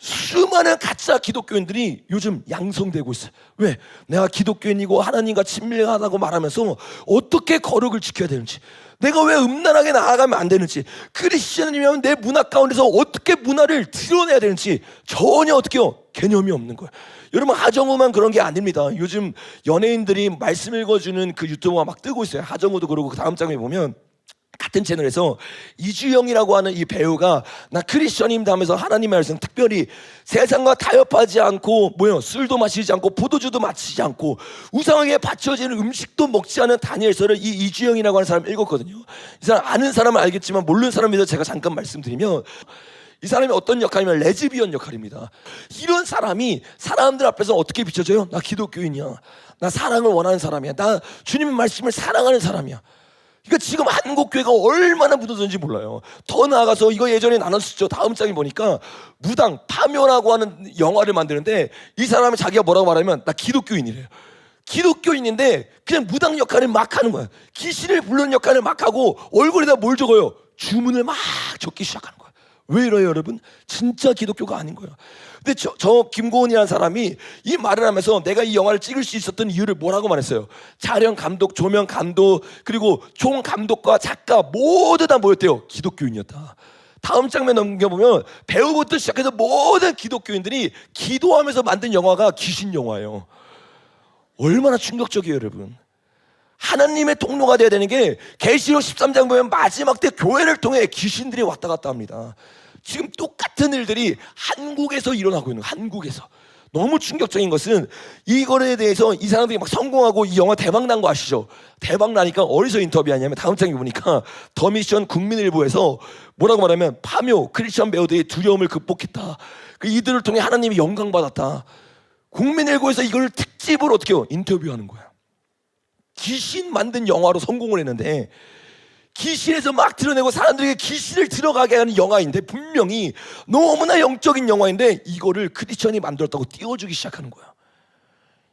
수많은 가짜 기독교인들이 요즘 양성되고 있어요. 왜? 내가 기독교인이고 하나님과 친밀하다고 말하면서 어떻게 거룩을 지켜야 되는지, 내가 왜 음란하게 나아가면 안 되는지, 크리스천이면 내 문화 가운데서 어떻게 문화를 드러내야 되는지 전혀 어떻게요? 개념이 없는 거예요. 여러분 하정우만 그런 게 아닙니다. 요즘 연예인들이 말씀 읽어주는 그 유튜버가 막 뜨고 있어요. 하정우도 그러고 그 다음 장에 보면 같은 채널에서 이주영이라고 하는 이 배우가 나 크리스천입니다 하면서 하나님의 말씀, 특별히 세상과 타협하지 않고 술도 마시지 않고 포도주도 마시지 않고 우상에게 바쳐지는 음식도 먹지 않은 다니엘서를 이 이주영이라고 하는 사람을 읽었거든요. 이 사람 아는 사람은 알겠지만 모르는 사람에 제가 잠깐 말씀드리면, 이 사람이 어떤 역할이면 레즈비언 역할입니다. 이런 사람이 사람들 앞에서 어떻게 비춰져요? 나 기독교인이야, 나 사랑을 원하는 사람이야, 나 주님의 말씀을 사랑하는 사람이야. 그러니까 지금 한국교회가 얼마나 묻어졌는지 몰라요. 더 나아가서 이거 예전에 나눴었죠. 다음 장에 보니까 무당 파묘라고 하는 영화를 만드는데 이 사람이 자기가 뭐라고 말하면 나 기독교인이래요. 기독교인인데 그냥 무당 역할을 막 하는 거야. 귀신을 부르는 역할을 막 하고 얼굴에다 뭘 적어요? 주문을 막 적기 시작하는 거야. 왜 이래요 여러분? 진짜 기독교가 아닌 거예요. 근데 저 김고은이라는 사람이 이 말을 하면서 내가 이 영화를 찍을 수 있었던 이유를 뭐라고 말했어요? 촬영 감독, 조명 감독, 그리고 총 감독과 작가 모두 다 뭐였대요? 기독교인이었다. 다음 장면 넘겨보면 배우부터 시작해서 모든 기독교인들이 기도하면서 만든 영화가 귀신 영화예요. 얼마나 충격적이에요 여러분. 하나님의 통로가 돼야 되는 게 계시록 13장 보면 마지막 때 교회를 통해 귀신들이 왔다 갔다 합니다. 지금 똑같은 일들이 한국에서 일어나고 있는 거예요. 한국에서. 너무 충격적인 것은 이거에 대해서 이 사람들이 막 성공하고 이 영화 대박 난 거 아시죠? 대박 나니까 어디서 인터뷰하냐면 다음 장에 보니까 더 미션 국민일보에서 뭐라고 말하면 파묘 크리스천 배우들이 두려움을 극복했다. 이들을 통해 하나님이 영광 받았다. 국민일보에서 이걸 특집으로 어떻게 해요? 인터뷰하는 거야. 귀신 만든 영화로 성공을 했는데, 귀신에서 막 드러내고 사람들에게 귀신을 들어가게 하는 영화인데, 분명히 너무나 영적인 영화인데 이거를 크리스천이 만들었다고 띄워주기 시작하는 거야.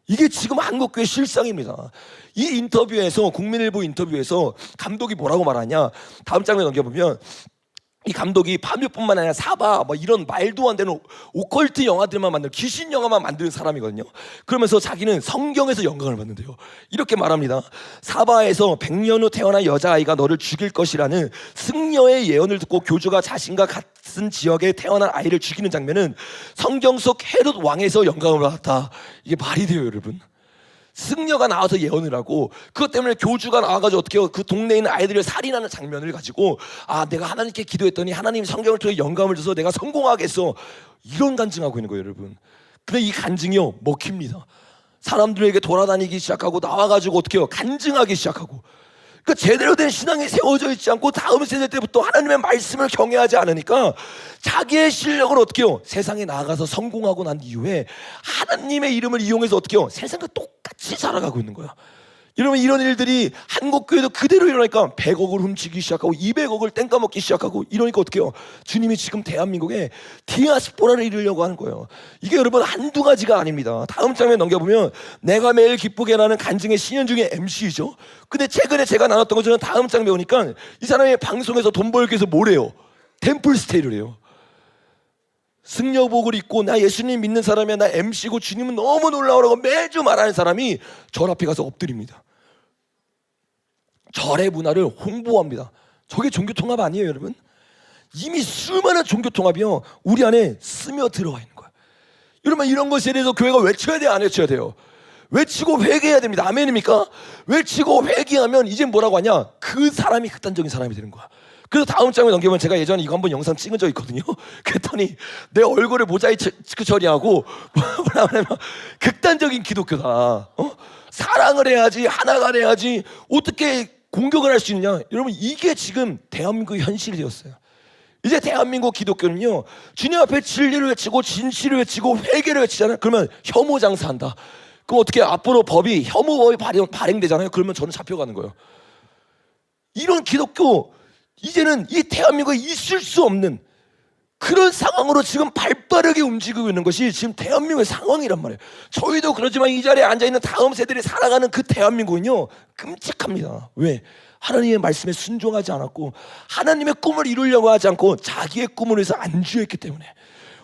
이게 지금 한국교회 실상입니다. 이 인터뷰에서, 국민일보 인터뷰에서 감독이 뭐라고 말하냐, 다음 장면 넘겨보면 이 감독이 파묘뿐만 아니라 사바 이런 말도 안 되는 오컬트 영화들만 만드는, 귀신 영화만 만드는 사람이거든요. 그러면서 자기는 성경에서 영광을 받는데요. 이렇게 말합니다. 사바에서 100년 후 태어난 여자아이가 너를 죽일 것이라는 승려의 예언을 듣고 교주가 자신과 같은 지역에 태어난 아이를 죽이는 장면은 성경 속 헤롯 왕에서 영광을 받았다. 이게 말이 돼요 여러분? 승려가 나와서 예언을 하고 그것 때문에 교주가 나와가지고 어떻게 해요? 그 동네에 있는 아이들을 살인하는 장면을 가지고 내가 하나님께 기도했더니 하나님이 성경을 통해 영감을 줘서 내가 성공하겠어, 이런 간증하고 있는 거예요 여러분. 근데 이 간증이요 먹힙니다. 사람들에게 돌아다니기 시작하고 나와가지고 어떻게 해요? 간증하기 시작하고. 그러니까 제대로 된 신앙이 세워져 있지 않고 다음 세대 때부터 하나님의 말씀을 경외하지 않으니까 자기의 실력을 어떻게 해요? 세상에 나가서 성공하고 난 이후에 하나님의 이름을 이용해서 어떻게 해요? 세상과 똑같이 살아가고 있는 거야. 여러분 이런 일들이 한국교회도 그대로 일어나니까 100억을 훔치기 시작하고 200억을 땡까먹기 시작하고 이러니까 어떻게 해요? 주님이 지금 대한민국에 디아스포라를 이루려고 하는 거예요. 이게 여러분 한두 가지가 아닙니다. 다음 장면 넘겨보면 내가 매일 기쁘게 라는 간증의 신연 중에 MC이죠. 근데 최근에 제가 나눴던 것처럼 다음 장면 오니까 이 사람이 방송에서 돈 벌기 위해서 뭐래요? 템플스테이를 해요. 승려복을 입고 나 예수님 믿는 사람이야, 나 MC고 주님은 너무 놀라우라고 매주 말하는 사람이 절 앞에 가서 엎드립니다. 절의 문화를 홍보합니다. 저게 종교통합 아니에요 여러분? 이미 수많은 종교통합이요 우리 안에 스며들어와 있는 거예요. 여러분 이런 것에 대해서 교회가 외쳐야 돼요 안 외쳐야 돼요? 외치고 회개해야 됩니다. 아멘입니까? 외치고 회개하면 이제 뭐라고 하냐, 그 사람이 극단적인 사람이 되는 거야. 그래서 다음 장면 넘기면 제가 예전에 이거 한번 영상 찍은 적 있거든요. 그랬더니 내 얼굴을 모자이크 처리하고 뭐라 하냐면 극단적인 기독교다. 사랑을 해야지, 하나가 돼야지, 어떻게 공격을 할 수 있느냐. 여러분 이게 지금 대한민국의 현실이 되었어요. 이제 대한민국 기독교는요 주님 앞에 진리를 외치고 진실을 외치고 회개를 외치잖아요. 그러면 혐오 장사한다. 그럼 어떻게 앞으로 법이 혐오법이 발행되잖아요. 그러면 저는 잡혀가는 거예요. 이런 기독교 이제는 이 대한민국에 있을 수 없는 그런 상황으로 지금 발빠르게 움직이고 있는 것이 지금 대한민국의 상황이란 말이에요. 저희도 그렇지만 이 자리에 앉아있는 다음 세대들이 살아가는 그 대한민국은요 끔찍합니다. 왜? 하나님의 말씀에 순종하지 않았고 하나님의 꿈을 이루려고 하지 않고 자기의 꿈을 위해서 안주했기 때문에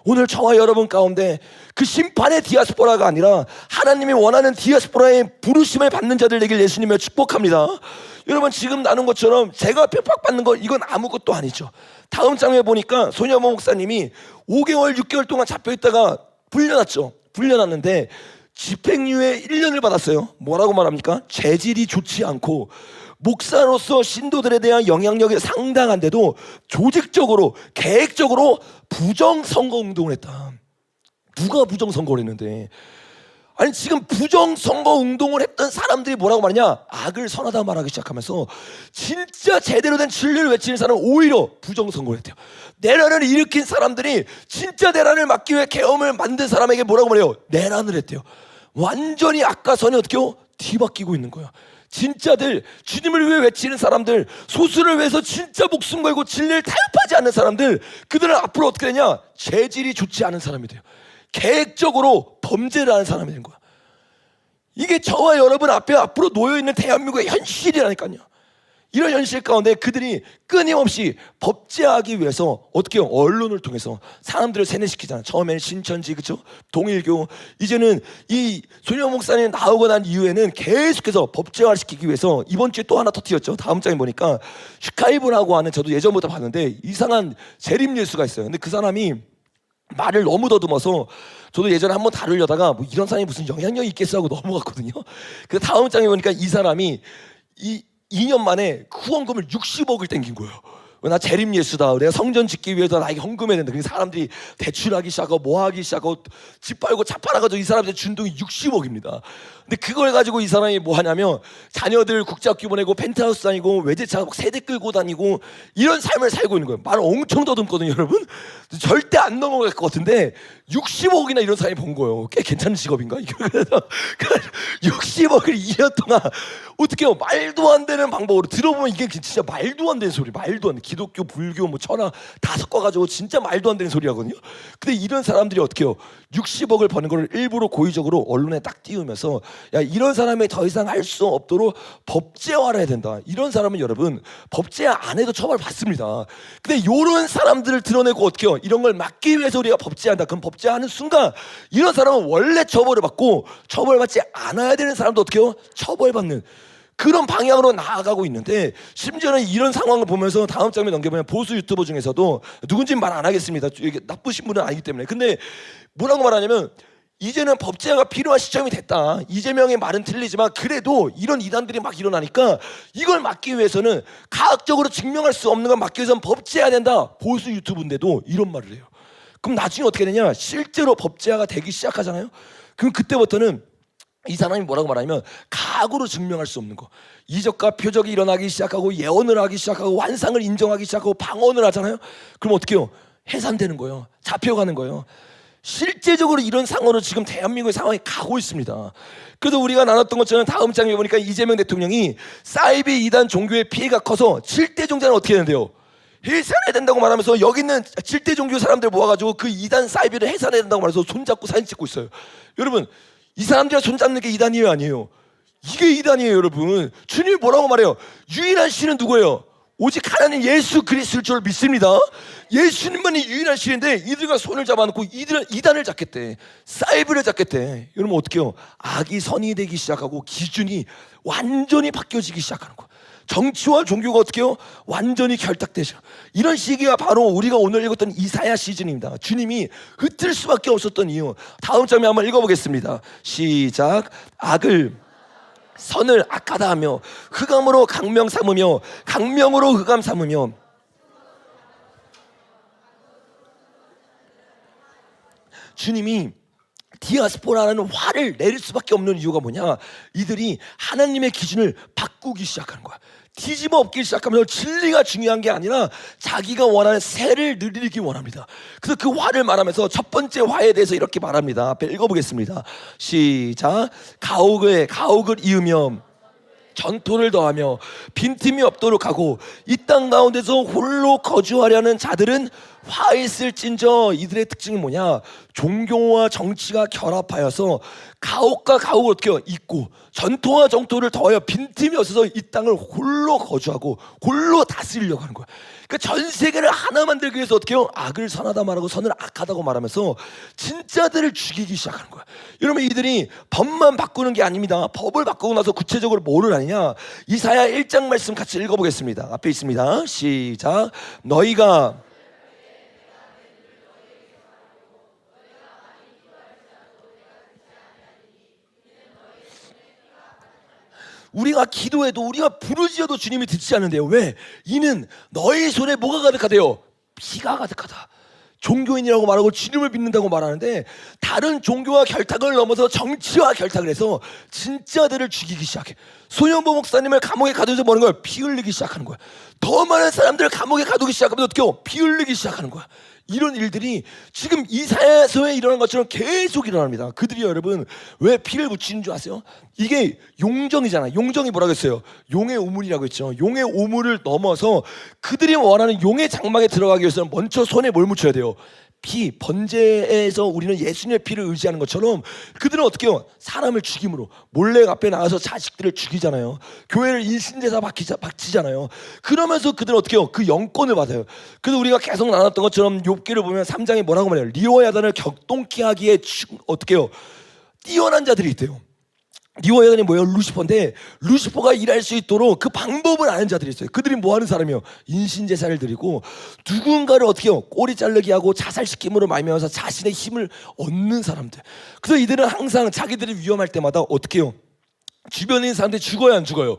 오늘 저와 여러분 가운데 그 심판의 디아스포라가 아니라 하나님이 원하는 디아스포라의 부르심을 받는 자들 되길 예수님을 축복합니다. 여러분 지금 나눈 것처럼 제가 핍박받는 거 이건 아무것도 아니죠. 다음 장에 보니까 손여모 목사님이 5개월 6개월 동안 잡혀있다가 불려났죠. 불려났는데 집행유예 1년을 받았어요. 뭐라고 말합니까? 재질이 좋지 않고 목사로서 신도들에 대한 영향력이 상당한데도 조직적으로 계획적으로 부정선거 운동을 했다. 누가 부정선거를 했는데? 아니 지금 부정선거 운동을 했던 사람들이 뭐라고 말하냐? 악을 선하다 말하기 시작하면서 진짜 제대로 된 진리를 외치는 사람은 오히려 부정선거를 했대요. 내란을 일으킨 사람들이 진짜 내란을 막기 위해 계엄을 만든 사람에게 뭐라고 말해요? 내란을 했대요. 완전히 악과 선이 어떻게요? 뒤바뀌고 있는 거예요. 진짜들, 주님을 위해 외치는 사람들, 소수를 위해서 진짜 목숨 걸고 진리를 타협하지 않는 사람들, 그들은 앞으로 어떻게 되냐? 재질이 좋지 않은 사람이 돼요. 계획적으로 범죄를 하는 사람이 된 거야. 이게 저와 여러분 앞에 앞으로 놓여있는 대한민국의 현실이라니까요. 이런 현실 가운데 그들이 끊임없이 법제하기 위해서 어떻게 해요? 언론을 통해서 사람들을 세뇌시키잖아요. 처음에는 신천지, 그렇죠? 동일교, 이제는 이 손영 목사님 나오고 난 이후에는 계속해서 법제화시키기 위해서 이번 주에 또 하나 터뜨렸죠. 다음 장에 보니까 슈카이브라고 하는, 저도 예전부터 봤는데 이상한 재림 예수가 있어요. 근데 그 사람이 말을 너무 더듬어서 저도 예전에 한번 다루려다가 뭐 이런 사람이 무슨 영향력이 있겠어 하고 넘어갔거든요. 그 다음 장에 보니까 이 사람이 2년 만에 후원금을 60억을 땡긴 거예요. 나 재림 예수다. 내가 성전 짓기 위해서 나에게 헌금해야 된다. 그래서 사람들이 대출하기 시작하고 뭐하기 시작하고 집 팔고 차 팔아가지고 이 사람한테 준 돈이 60억입니다. 근데 그걸 가지고 이 사람이 뭐 하냐면 자녀들 국제학교 보내고 펜트하우스 다니고 외제차 세대 끌고 다니고 이런 삶을 살고 있는 거예요. 말을 엄청 더듬거든요, 여러분. 절대 안 넘어갈 것 같은데 60억이나 이런 사람이 본 거예요. 꽤 괜찮은 직업인가? 그래서 60억을 2년 동안 어떻게 해요? 말도 안 되는 방법으로 들어보면 이게 진짜 말도 안 되는 소리, 말도 안 돼. 기독교, 불교, 뭐 천하 다 섞어가지고 진짜 말도 안 되는 소리하거든요. 근데 이런 사람들이 어떻게 해요? 60억을 버는 걸 일부러 고의적으로 언론에 딱 띄우면서 야, 이런 사람이 더 이상 할 수 없도록 법제화를 해야 된다. 이런 사람은 여러분 법제화 안 해도 처벌받습니다. 근데 이런 사람들을 드러내고 어떻게 해요? 이런 걸 막기 위해서 우리가 법제한다. 그럼 법제하는 순간 이런 사람은 원래 처벌을 받고 처벌받지 않아야 되는 사람도 어떻게 해요? 처벌받는 그런 방향으로 나아가고 있는데, 심지어는 이런 상황을 보면서 다음 장면 넘겨보면 보수 유튜버 중에서도 누군지는 말 안 하겠습니다. 이게 나쁘신 분은 아니기 때문에. 근데 뭐라고 말하냐면 이제는 법제화가 필요한 시점이 됐다. 이재명의 말은 틀리지만 그래도 이런 이단들이 막 일어나니까 이걸 막기 위해서는 과학적으로 증명할 수 없는 걸 막기 위해서는 법제해야 된다. 보수 유튜브인데도 이런 말을 해요. 그럼 나중에 어떻게 되냐? 실제로 법제화가 되기 시작하잖아요. 그럼 그때부터는 이 사람이 뭐라고 말하냐면 과학으로 증명할 수 없는 거, 이적과 표적이 일어나기 시작하고 예언을 하기 시작하고 완상을 인정하기 시작하고 방언을 하잖아요. 그럼 어떻게 해요? 해산되는 거예요. 잡혀가는 거예요. 실제적으로 이런 상황으로 지금 대한민국의 상황이 가고 있습니다. 그래도 우리가 나눴던 것처럼 다음 장에 보니까 이재명 대통령이 사이비 이단 종교의 피해가 커서 7대 종자는 어떻게 되는데요? 해산해야 된다고 말하면서 여기 있는 7대 종교 사람들 모아가지고 그 이단 사이비를 해산해야 된다고 말해서 손잡고 사진 찍고 있어요. 여러분, 이 사람들이랑 손잡는 게 이단이에요, 아니에요? 이게 이단이에요, 여러분. 주님이 뭐라고 말해요? 유일한 신은 누구예요? 오직 하나님 예수 그리스도일 줄 믿습니다. 예수님만이 유일한 신인데 이들과 손을 잡아놓고 이들은 이단을 잡겠대, 사이비를 잡겠대. 여러분 어떻게 해요? 악이 선이 되기 시작하고 기준이 완전히 바뀌어지기 시작하는 거예요. 정치와 종교가 어떻게 해요? 완전히 결탁되죠. 이런 시기가 바로 우리가 오늘 읽었던 이사야 시즌입니다. 주님이 흩을 수밖에 없었던 이유. 다음 장면 한번 읽어보겠습니다. 시작. 악을 선을 악하다 하며 흑암으로 강명 삼으며 강명으로 흑암 삼으며. 주님이 디아스포라라는 화를 내릴 수밖에 없는 이유가 뭐냐? 이들이 하나님의 기준을 바꾸기 시작하는 거야. 뒤집어 엎기 시작하면서 진리가 중요한 게 아니라 자기가 원하는 새를 누리기 원합니다. 그래서 그 화를 말하면서 첫 번째 화에 대해서 이렇게 말합니다. 앞에 읽어보겠습니다. 시작. 가옥을 이으며 전토를 더하며 빈틈이 없도록 하고 이 땅 가운데서 홀로 거주하려는 자들은 화했을진저 이들의 특징이 뭐냐? 종교와 정치가 결합하여서 가옥과 가옥을 어떻게 해요? 잇고 전토와 정토를 더하여 빈틈이 없어서 이 땅을 홀로 거주하고 홀로 다스리려고 하는 거야. 그러니까 전 세계를 하나 만들기 위해서 어떻게 해요? 악을 선하다 말하고 선을 악하다고 말하면서 진짜들을 죽이기 시작하는 거야. 여러분, 이들이 법만 바꾸는 게 아닙니다. 법을 바꾸고 나서 구체적으로 뭐를 하느냐? 이사야 1장 말씀 같이 읽어보겠습니다. 앞에 있습니다. 시작. 너희가 우리가 기도해도 우리가 부르짖어도 주님이 듣지 않는데요. 왜? 이는 너희 손에 뭐가 가득하대요? 피가 가득하다. 종교인이라고 말하고 주님을 믿는다고 말하는데 다른 종교와 결탁을 넘어서 정치와 결탁을 해서 진짜들을 죽이기 시작해. 소년보 목사님을 감옥에 가두면서 뭐하는 거야? 피 흘리기 시작하는 거야. 더 많은 사람들을 감옥에 가두기 시작하면 어떻게 해요? 피 흘리기 시작하는 거야. 이런 일들이 지금 이사야서에 일어난 것처럼 계속 일어납니다. 그들이 여러분 왜 피를 묻히는 줄 아세요? 이게 용정이잖아. 용정이 뭐라고 했어요? 용의 우물이라고 했죠. 용의 우물을 넘어서 그들이 원하는 용의 장막에 들어가기 위해서는 먼저 손에 뭘 묻혀야 돼요? 피, 번제에서 우리는 예수님의 피를 의지하는 것처럼 그들은 어떻게 해요? 사람을 죽임으로 몰래 앞에 나가서 자식들을 죽이잖아요. 교회를 인신제사 바치잖아요. 그러면서 그들은 어떻게 해요? 그 영권을 받아요. 그래서 우리가 계속 나눴던 것처럼 욥기를 보면 3장에 뭐라고 말해요? 리오야단을 격동케 하기에 어떻게 해요? 뛰어난 자들이 있대요. 리오야단이 뭐예요? 루시퍼인데 루시퍼가 일할 수 있도록 그 방법을 아는 자들이 있어요. 그들이 뭐 하는 사람이에요? 인신제사를 드리고 누군가를 어떻게 해요? 꼬리 자르기 하고 자살시킴으로 말미암아서 자신의 힘을 얻는 사람들. 그래서 이들은 항상 자기들이 위험할 때마다 어떻게 해요? 주변에 있는 사람들이 죽어요, 안 죽어요?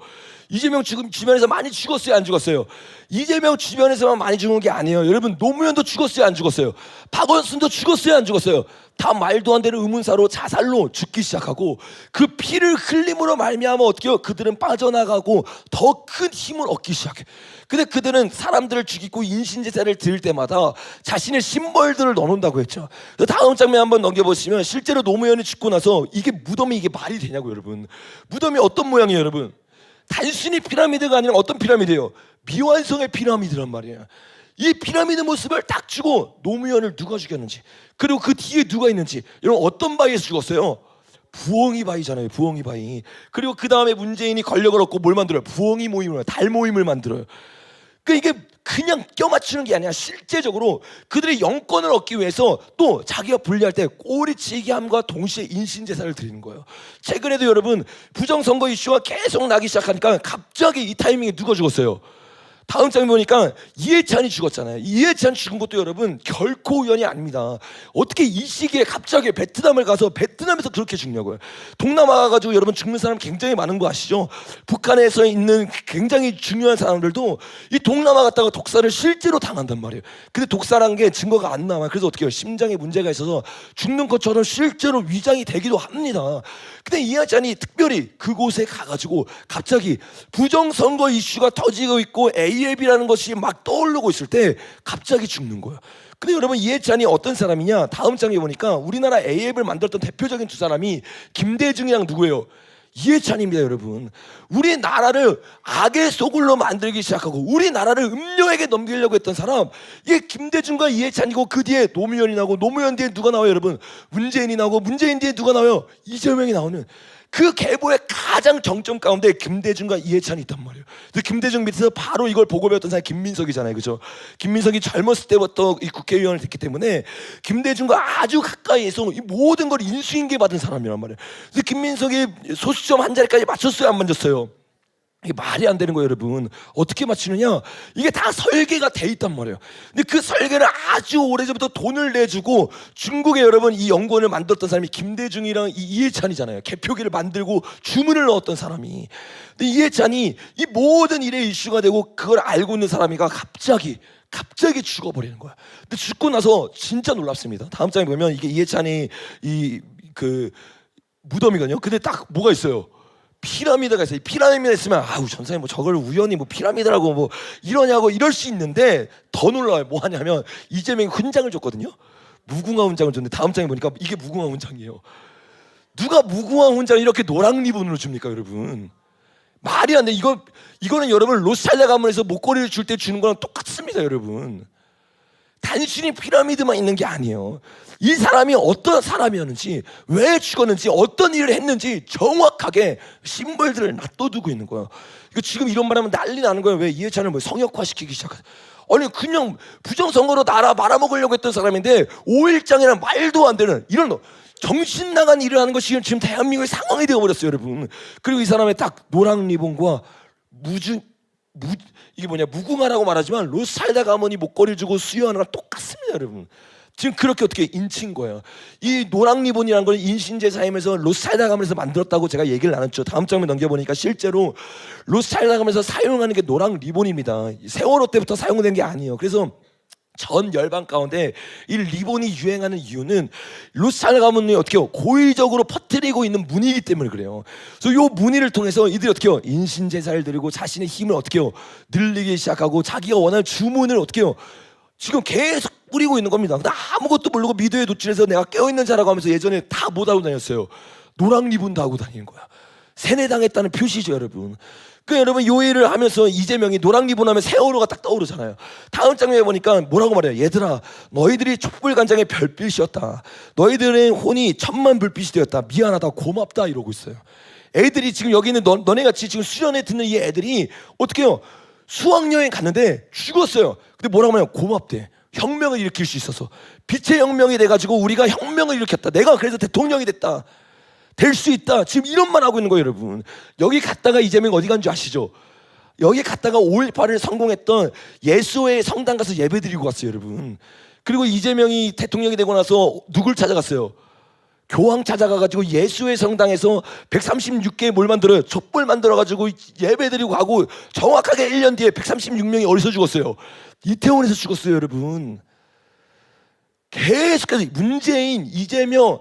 이재명 지금 주변에서 많이 죽었어요, 안 죽었어요? 이재명 주변에서만 많이 죽은 게 아니에요. 여러분, 노무현도 죽었어요, 안 죽었어요? 박원순도 죽었어요, 안 죽었어요? 다 말도 안 되는 의문사로 자살로 죽기 시작하고 그 피를 흘림으로 말미암아 어떻게 해요? 그들은 빠져나가고 더 큰 힘을 얻기 시작해. 근데 그들은 사람들을 죽이고 인신제사를 드릴 때마다 자신의 심벌들을 넣어놓는다고 했죠. 다음 장면 한번 넘겨보시면 실제로 노무현이 죽고 나서 이게 무덤이 이게 말이 되냐고. 여러분, 무덤이 어떤 모양이에요? 여러분, 단순히 피라미드가 아니라 어떤 피라미드예요? 미완성의 피라미드란 말이에요. 이 피라미드 모습을 딱 주고 노무현을 누가 죽였는지, 그리고 그 뒤에 누가 있는지, 여러분 어떤 바위에서 죽었어요? 부엉이 바위잖아요. 부엉이 바위. 그리고 그 다음에 문재인이 권력을 얻고 뭘 만들어요? 부엉이 모임을, 달 모임을 만들어요. 그러니까 이게 그냥 껴맞추는 게 아니라 실제적으로 그들의 영권을 얻기 위해서 또 자기가 분리할 때 꼬리치기 함과 동시에 인신제사를 드리는 거예요. 최근에도 여러분 부정선거 이슈가 계속 나기 시작하니까 갑자기 이 타이밍에 누가 죽었어요? 다음 장면 보니까 이해찬이 죽었잖아요. 이해찬 죽은 것도 여러분 결코 우연이 아닙니다. 어떻게 이 시기에 갑자기 베트남을 가서 베트남에서 그렇게 죽냐고요. 동남아 가가지고 여러분 죽는 사람 굉장히 많은 거 아시죠? 북한에서 있는 굉장히 중요한 사람들도 이 동남아 갔다가 독사를 실제로 당한단 말이에요. 근데 독사란 게 증거가 안 나와요. 그래서 어떻게 해요? 심장에 문제가 있어서 죽는 것처럼 실제로 위장이 되기도 합니다. 근데 이해찬이 특별히 그곳에 가가지고 갑자기 부정선거 이슈가 터지고 있고 ALB라는 것이 막 떠오르고 있을 때 갑자기 죽는 거예요. 근데 여러분 이해찬이 어떤 사람이냐? 다음 장에 보니까 우리나라 ALB를 만들었던 대표적인 두 사람이 김대중이랑 누구예요? 이해찬입니다. 여러분, 우리나라를 악의 소굴로 만들기 시작하고 우리나라를 음녀에게 넘기려고 했던 사람, 이게 김대중과 이해찬이고 그 뒤에 노무현이 나오고 노무현 뒤에 누가 나와요? 여러분, 문재인이 나오고 문재인 뒤에 누가 나와요? 이재명이 나오는 그 계보의 가장 정점 가운데 김대중과 이해찬이 있단 말이에요. 근데 김대중 밑에서 바로 이걸 보고 배웠던 사람이 김민석이잖아요, 그죠? 김민석이 젊었을 때부터 이 국회의원을 됐기 때문에 김대중과 아주 가까이에서 이 모든 걸 인수인계 받은 사람이란 말이에요. 근데 김민석이 소수점 한 자리까지 맞췄어요, 안 맞췄어요? 이게 말이 안 되는 거예요, 여러분. 어떻게 맞추느냐? 이게 다 설계가 돼 있단 말이에요. 근데 그 설계를 아주 오래전부터 돈을 내주고 중국에 여러분 이 연구원을 만들었던 사람이 김대중이랑 이해찬이잖아요. 개표기를 만들고 주문을 넣었던 사람이. 근데 이해찬이 이 모든 일에 이슈가 되고 그걸 알고 있는 사람이가 갑자기 죽어버리는 거야. 근데 죽고 나서 진짜 놀랍습니다. 다음 장에 보면 이게 이해찬이 그 무덤이거든요. 근데 딱 뭐가 있어요? 피라미드가 있어요. 피라미드가 있으면 아우 전사님 뭐 저걸 우연히 뭐 피라미드라고 뭐 이러냐고 이럴 수 있는데 더 놀라워요. 뭐 하냐면 이재명이 훈장을 줬거든요. 무궁화 훈장을 줬는데 다음 장에 보니까 이게 무궁화 훈장이에요. 누가 무궁화 훈장을 이렇게 노랑 리본으로 줍니까, 여러분? 말이 안 돼. 이거는 여러분 로스타일레 가문에서 목걸이를 줄 때 주는 거랑 똑같습니다, 여러분. 단순히 피라미드만 있는 게 아니에요. 이 사람이 어떤 사람이었는지, 왜 죽었는지, 어떤 일을 했는지 정확하게 심벌들을 놔둬두고 있는 거예요. 이거 지금 이런 말하면 난리 나는 거예요. 왜 이해찬을 뭐 성역화시키기 시작하세요? 아니 그냥 부정선거로 나라 말아먹으려고 했던 사람인데 5일장이란 말도 안 되는 이런 정신 나간 일을 하는 것이 지금 대한민국의 상황이 되어버렸어요, 여러분. 그리고 이 사람의 딱 노랑 리본과 이게 뭐냐, 무궁화라고 말하지만 로스살다 가문이 목걸이를 주고 수여하는 거랑 똑같습니다, 여러분. 지금 그렇게 어떻게 인친 거예요. 이 노랑 리본이라는 건 인신제사임에서 로스살다 가문에서 만들었다고 제가 얘기를 나눴죠. 다음 장면 넘겨보니까 실제로 로스살다 가문에서 사용하는 게 노랑 리본입니다. 세월호 때부터 사용된 게 아니에요. 그래서 전 열방 가운데 이 리본이 유행하는 이유는 로스살다 가문이 어떻게 해요? 고의적으로 퍼뜨리고 있는 무늬이기 때문에 그래요. 그래서 이 무늬를 통해서 이들이 어떻게 해요? 인신제사를 드리고 자신의 힘을 어떻게 해요? 늘리기 시작하고 자기가 원하는 주문을 어떻게 해요? 지금 계속 뿌리고 있는 겁니다. 나 아무것도 모르고 미드에 도출해서 내가 깨어있는 자라고 하면서 예전에 다 못 하고 다녔어요. 노랑 리본도 하고 다니는 거야. 세뇌당했다는 표시죠, 여러분. 그 여러분 요 일을 하면서 이재명이 노랑 리본 하면 세월호가 딱 떠오르잖아요. 다음 장면에 보니까 뭐라고 말해요? 얘들아, 너희들이 촛불간장의 별빛이었다. 너희들의 혼이 천만 불빛이 되었다. 미안하다, 고맙다 이러고 있어요. 애들이 지금 여기 있는 너네 같이 지금 수련회 듣는 이 애들이 어떻게 해요? 수학여행 갔는데 죽었어요. 근데 뭐라고 하냐면 고맙대. 혁명을 일으킬 수 있어서 빛의 혁명이 돼가지고 우리가 혁명을 일으켰다. 내가 그래서 대통령이 됐다. 될 수 있다. 지금 이런 말 하고 있는 거예요, 여러분. 여기 갔다가 이재명 어디 간 줄 아시죠? 여기 갔다가 5.18을 성공했던 예수의 성당 가서 예배 드리고 갔어요, 여러분. 그리고 이재명이 대통령이 되고 나서 누굴 찾아갔어요? 교황 찾아가가지고 예수의 성당에서 136개의 뭘 만들어요? 촛불 만들어가지고 예배 드리고 가고 정확하게 1년 뒤에 136명이 어디서 죽었어요? 이태원에서 죽었어요, 여러분. 계속해서 문재인, 이재명,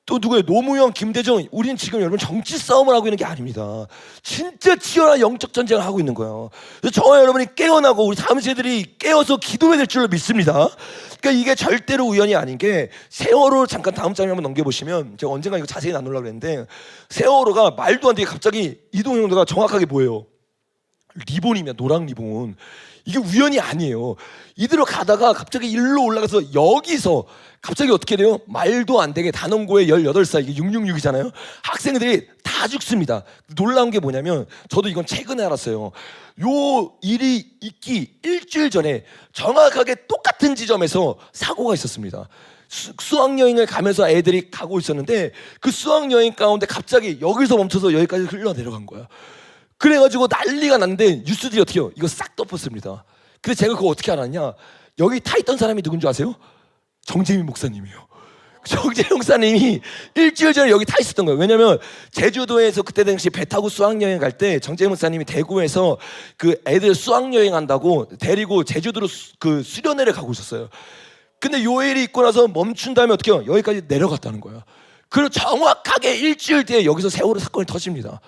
또 누구예요? 노무현, 김대중. 우리는 지금 여러분 정치 싸움을 하고 있는 게 아닙니다. 진짜 치열한 영적 전쟁을 하고 있는 거예요. 그래서 저와 여러분이 깨어나고 우리 다음 세대들이 깨어서 기도해야 될 줄로 믿습니다. 그러니까 이게 절대로 우연이 아닌 게 세월호 잠깐 다음 장면 한번 넘겨보시면 제가 언젠가 이거 자세히 나누려고 했는데 세월호가 말도 안 되게 갑자기 이동형도가 정확하게 보여요. 리본이면 노랑 리본. 이게 우연이 아니에요. 이대로 가다가 갑자기 일로 올라가서 여기서 갑자기 어떻게 돼요? 말도 안 되게 단원고에 18살, 이게 666이잖아요. 학생들이 다 죽습니다. 놀라운 게 뭐냐면 저도 이건 최근에 알았어요. 요 일이 있기 일주일 전에 정확하게 똑같은 지점에서 사고가 있었습니다. 수학여행을 가면서 애들이 가고 있었는데 그 수학여행 가운데 갑자기 여기서 멈춰서 여기까지 흘러내려간 거야. 그래가지고 난리가 났는데 뉴스들이 어떻게 해요? 이거 싹 덮었습니다. 근데 제가 그거 어떻게 알았냐? 여기 타 있던 사람이 누군지 아세요? 정재민 목사님이요. 정재민 목사님이 일주일 전에 여기 타 있었던 거예요. 왜냐면 제주도에서 그때 당시 배 타고 수학여행 갈 때 정재민 목사님이 대구에서 그 애들 수학여행 한다고 데리고 제주도로 그 수련회를 가고 있었어요. 근데 요 일이 있고 나서 멈춘 다음에 어떻게 해요? 여기까지 내려갔다는 거예요. 그리고 정확하게 일주일 뒤에 여기서 세월호 사건이 터집니다.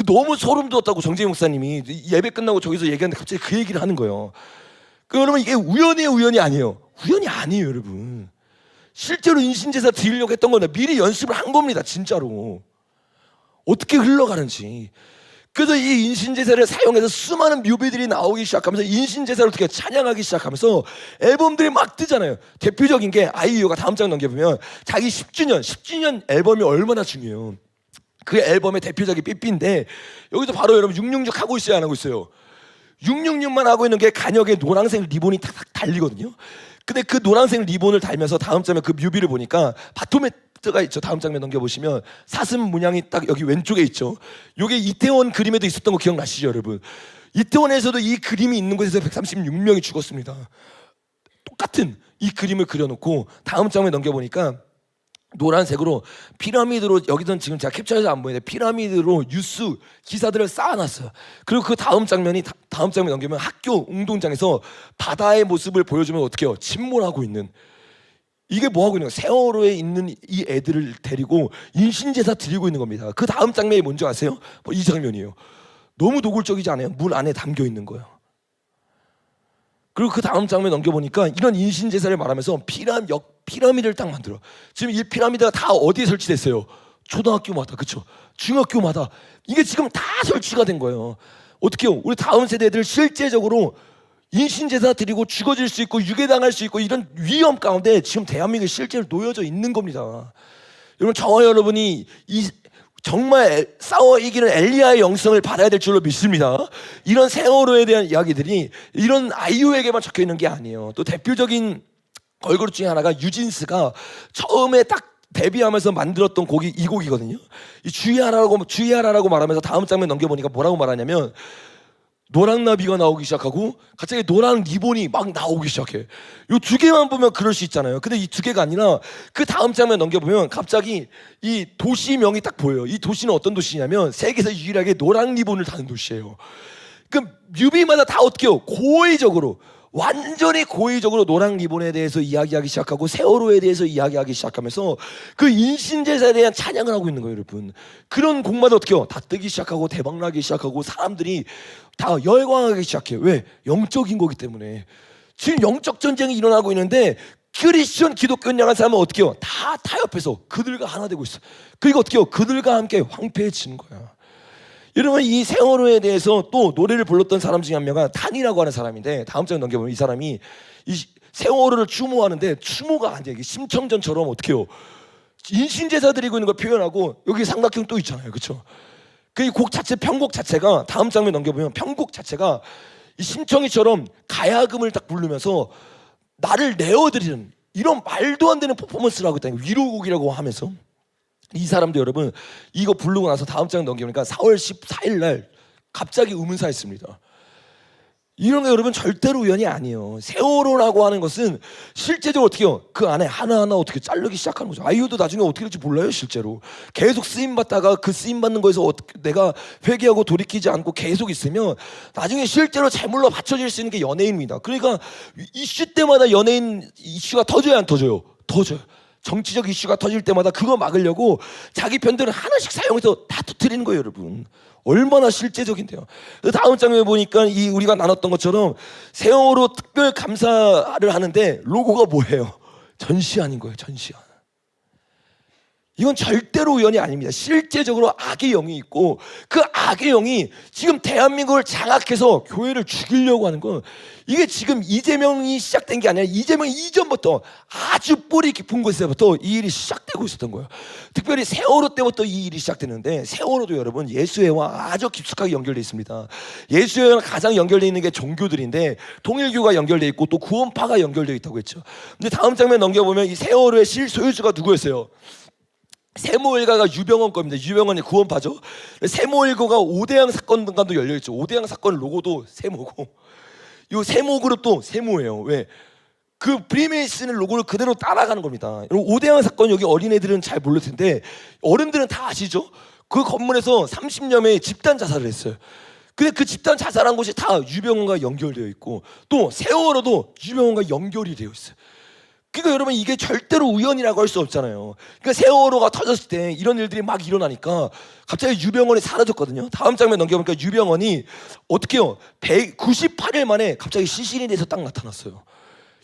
너무 소름 돋았다고 정재희 목사님이 예배 끝나고 저기서 얘기하는데 갑자기 그 얘기를 하는 거예요. 여러분 이게 우연이 아니에요. 우연이 아니에요, 여러분. 실제로 인신제사 드리려고 했던 건데 미리 연습을 한 겁니다, 진짜로. 어떻게 흘러가는지. 그래서 이 인신제사를 사용해서 수많은 묘비들이 나오기 시작하면서 인신제사를 어떻게 찬양하기 시작하면서 앨범들이 막 뜨잖아요. 대표적인 게 아이유가 다음 장 넘겨보면 자기 10주년 앨범이 얼마나 중요해요. 그 앨범의 대표작이 삐삐인데 여기서 바로 여러분 666 하고 있어요, 안 하고 있어요? 666만 하고 있는 게 간역에 노란색 리본이 탁탁 달리거든요. 근데 그 노란색 리본을 달면서 다음 장면 그 뮤비를 보니까 바토메트가 있죠. 다음 장면 넘겨보시면 사슴 문양이 딱 여기 왼쪽에 있죠. 요게 이태원 그림에도 있었던 거 기억나시죠, 여러분? 이태원에서도 이 그림이 있는 곳에서 136명이 죽었습니다. 똑같은 이 그림을 그려놓고 다음 장면 넘겨보니까 노란색으로 피라미드로, 여기서는 지금 제가 캡처해서 안 보이는데 피라미드로 뉴스 기사들을 쌓아놨어요. 그리고 그 다음 장면 넘기면 학교 운동장에서 바다의 모습을 보여주면 어떻게 해요? 침몰하고 있는, 이게 뭐 하고 있는 거예요? 세월호에 있는 이 애들을 데리고 인신제사 드리고 있는 겁니다. 그 다음 장면이 뭔지 아세요? 이 장면이에요. 너무 노골적이지 않아요? 물 안에 담겨 있는 거예요. 그리고 그 다음 장면 넘겨보니까 이런 인신제사를 말하면서 피라미드를 딱 만들어. 지금 이 피라미드가 다 어디에 설치됐어요? 초등학교마다, 그렇죠? 중학교마다. 이게 지금 다 설치가 된 거예요. 어떻게 해요? 우리 다음 세대들 실제적으로 인신제사 드리고 죽어질 수 있고 유괴당할 수 있고 이런 위험 가운데 지금 대한민국이 실제로 놓여져 있는 겁니다. 여러분, 저와 여러분이 정말 싸워 이기는 엘리야의 영성을 받아야 될 줄로 믿습니다. 이런 세월호에 대한 이야기들이 이런 아이유에게만 적혀 있는 게 아니에요. 또 대표적인 걸그룹 중에 하나가 유진스가 처음에 딱 데뷔하면서 만들었던 곡이 이 곡이거든요. 이 주의하라라고 말하면서 다음 장면 넘겨보니까 뭐라고 말하냐면, 노랑 나비가 나오기 시작하고 갑자기 노랑 리본이 막 나오기 시작해. 이 두 개만 보면 그럴 수 있잖아요. 근데 이 두 개가 아니라 그 다음 장면 넘겨보면 갑자기 이 도시명이 딱 보여요. 이 도시는 어떤 도시냐면 세계에서 유일하게 노랑 리본을 다는 도시예요. 그 뮤비마다 다 어떻게 해요? 고의적으로, 완전히 고의적으로 노랑 리본에 대해서 이야기하기 시작하고 세월호에 대해서 이야기하기 시작하면서 그 인신제사에 대한 찬양을 하고 있는 거예요, 여러분. 그런 곡마다 어떻게 해요? 다 뜨기 시작하고 대박나기 시작하고 사람들이 다 열광하기 시작해요. 왜? 영적인 거기 때문에. 지금 영적 전쟁이 일어나고 있는데 크리스천 기독교인 향한 사람은 어떻게 해요? 다 타협해서 그들과 하나 되고 있어. 그리고 어떻게 해요? 그들과 함께 황폐해지는 거야. 여러분, 이 세월호에 대해서 또 노래를 불렀던 사람 중에 한 명은 단이라고 하는 사람인데, 다음 장에 넘겨보면 이 사람이 이 세월호를 추모하는데 추모가 아니에요. 이게 심청전처럼 어떻게 해요? 인신제사 드리고 있는 걸 표현하고, 여기 삼각형 또 있잖아요, 그렇죠? 그 곡 자체, 편곡 자체가, 다음 장면 넘겨보면 편곡 자체가 이 심청이처럼 가야금을 딱 부르면서 나를 내어드리는 이런 말도 안 되는 퍼포먼스를 하고 있다는 거예요. 위로곡이라고 하면서. 이 사람도 여러분 이거 부르고 나서 다음 장 넘기니까 4월 14일 날 갑자기 의문사했습니다. 이런 게 여러분 절대로 우연이 아니에요. 세월호라고 하는 것은 실제적으로 어떻게 해요? 그 안에 하나하나 어떻게 자르기 시작하는 거죠. 아이유도 나중에 어떻게 될지 몰라요. 실제로 계속 쓰임받다가 그 쓰임받는 거에서 어떻게 내가 회개하고 돌이키지 않고 계속 있으면 나중에 실제로 제물로 바쳐질 수 있는 게 연예인입니다. 그러니까 이슈 때마다 연예인 이슈가 터져야 안 터져요? 터져요. 정치적 이슈가 터질 때마다 그거 막으려고 자기 편들을 하나씩 사용해서 다 터뜨리는 거예요, 여러분. 얼마나 실제적인데요. 다음 장면에 보니까 이 우리가 나눴던 것처럼 세월호 특별 감사를 하는데 로고가 뭐예요? 전시안인 거예요, 전시안. 이건 절대로 우연이 아닙니다. 실제적으로 악의 영이 있고 그 악의 영이 지금 대한민국을 장악해서 교회를 죽이려고 하는 건, 이게 지금 이재명이 시작된 게 아니라 이재명 이전부터 아주 뿌리 깊은 곳에서부터 이 일이 시작되고 있었던 거예요. 특별히 세월호 때부터 이 일이 시작되는데, 세월호도 여러분 예수회와 아주 깊숙하게 연결되어 있습니다. 예수회와 가장 연결되어 있는 게 종교들인데 통일교가 연결되어 있고 또 구원파가 연결되어 있다고 했죠. 근데 다음 장면 넘겨보면 이 세월호의 실소유주가 누구였어요? 세모일가가 유병헌 겁니다. 유병헌이 구원파죠. 세모일가가 오대양 사건과도 열려있죠. 오대양 사건 로고도 세모고, 이 세모 그룹도 세모예요. 왜? 그 프리메이슨의 로고를 그대로 따라가는 겁니다. 오대양 사건, 여기 어린애들은 잘 모를 텐데 어른들은 다 아시죠? 그 건물에서 30여 명이 집단 자살을 했어요. 근데 그 집단 자살한 곳이 다 유병헌과 연결되어 있고 또 세월호도 유병헌과 연결이 되어 있어요. 그러니까 여러분 이게 절대로 우연이라고 할 수 없잖아요. 그러니까 세월호가 터졌을 때 이런 일들이 막 일어나니까 갑자기 유병헌이 사라졌거든요. 다음 장면 넘겨보니까 유병헌이 어떻게 해요? 198일 만에 갑자기 시신이 돼서 딱 나타났어요.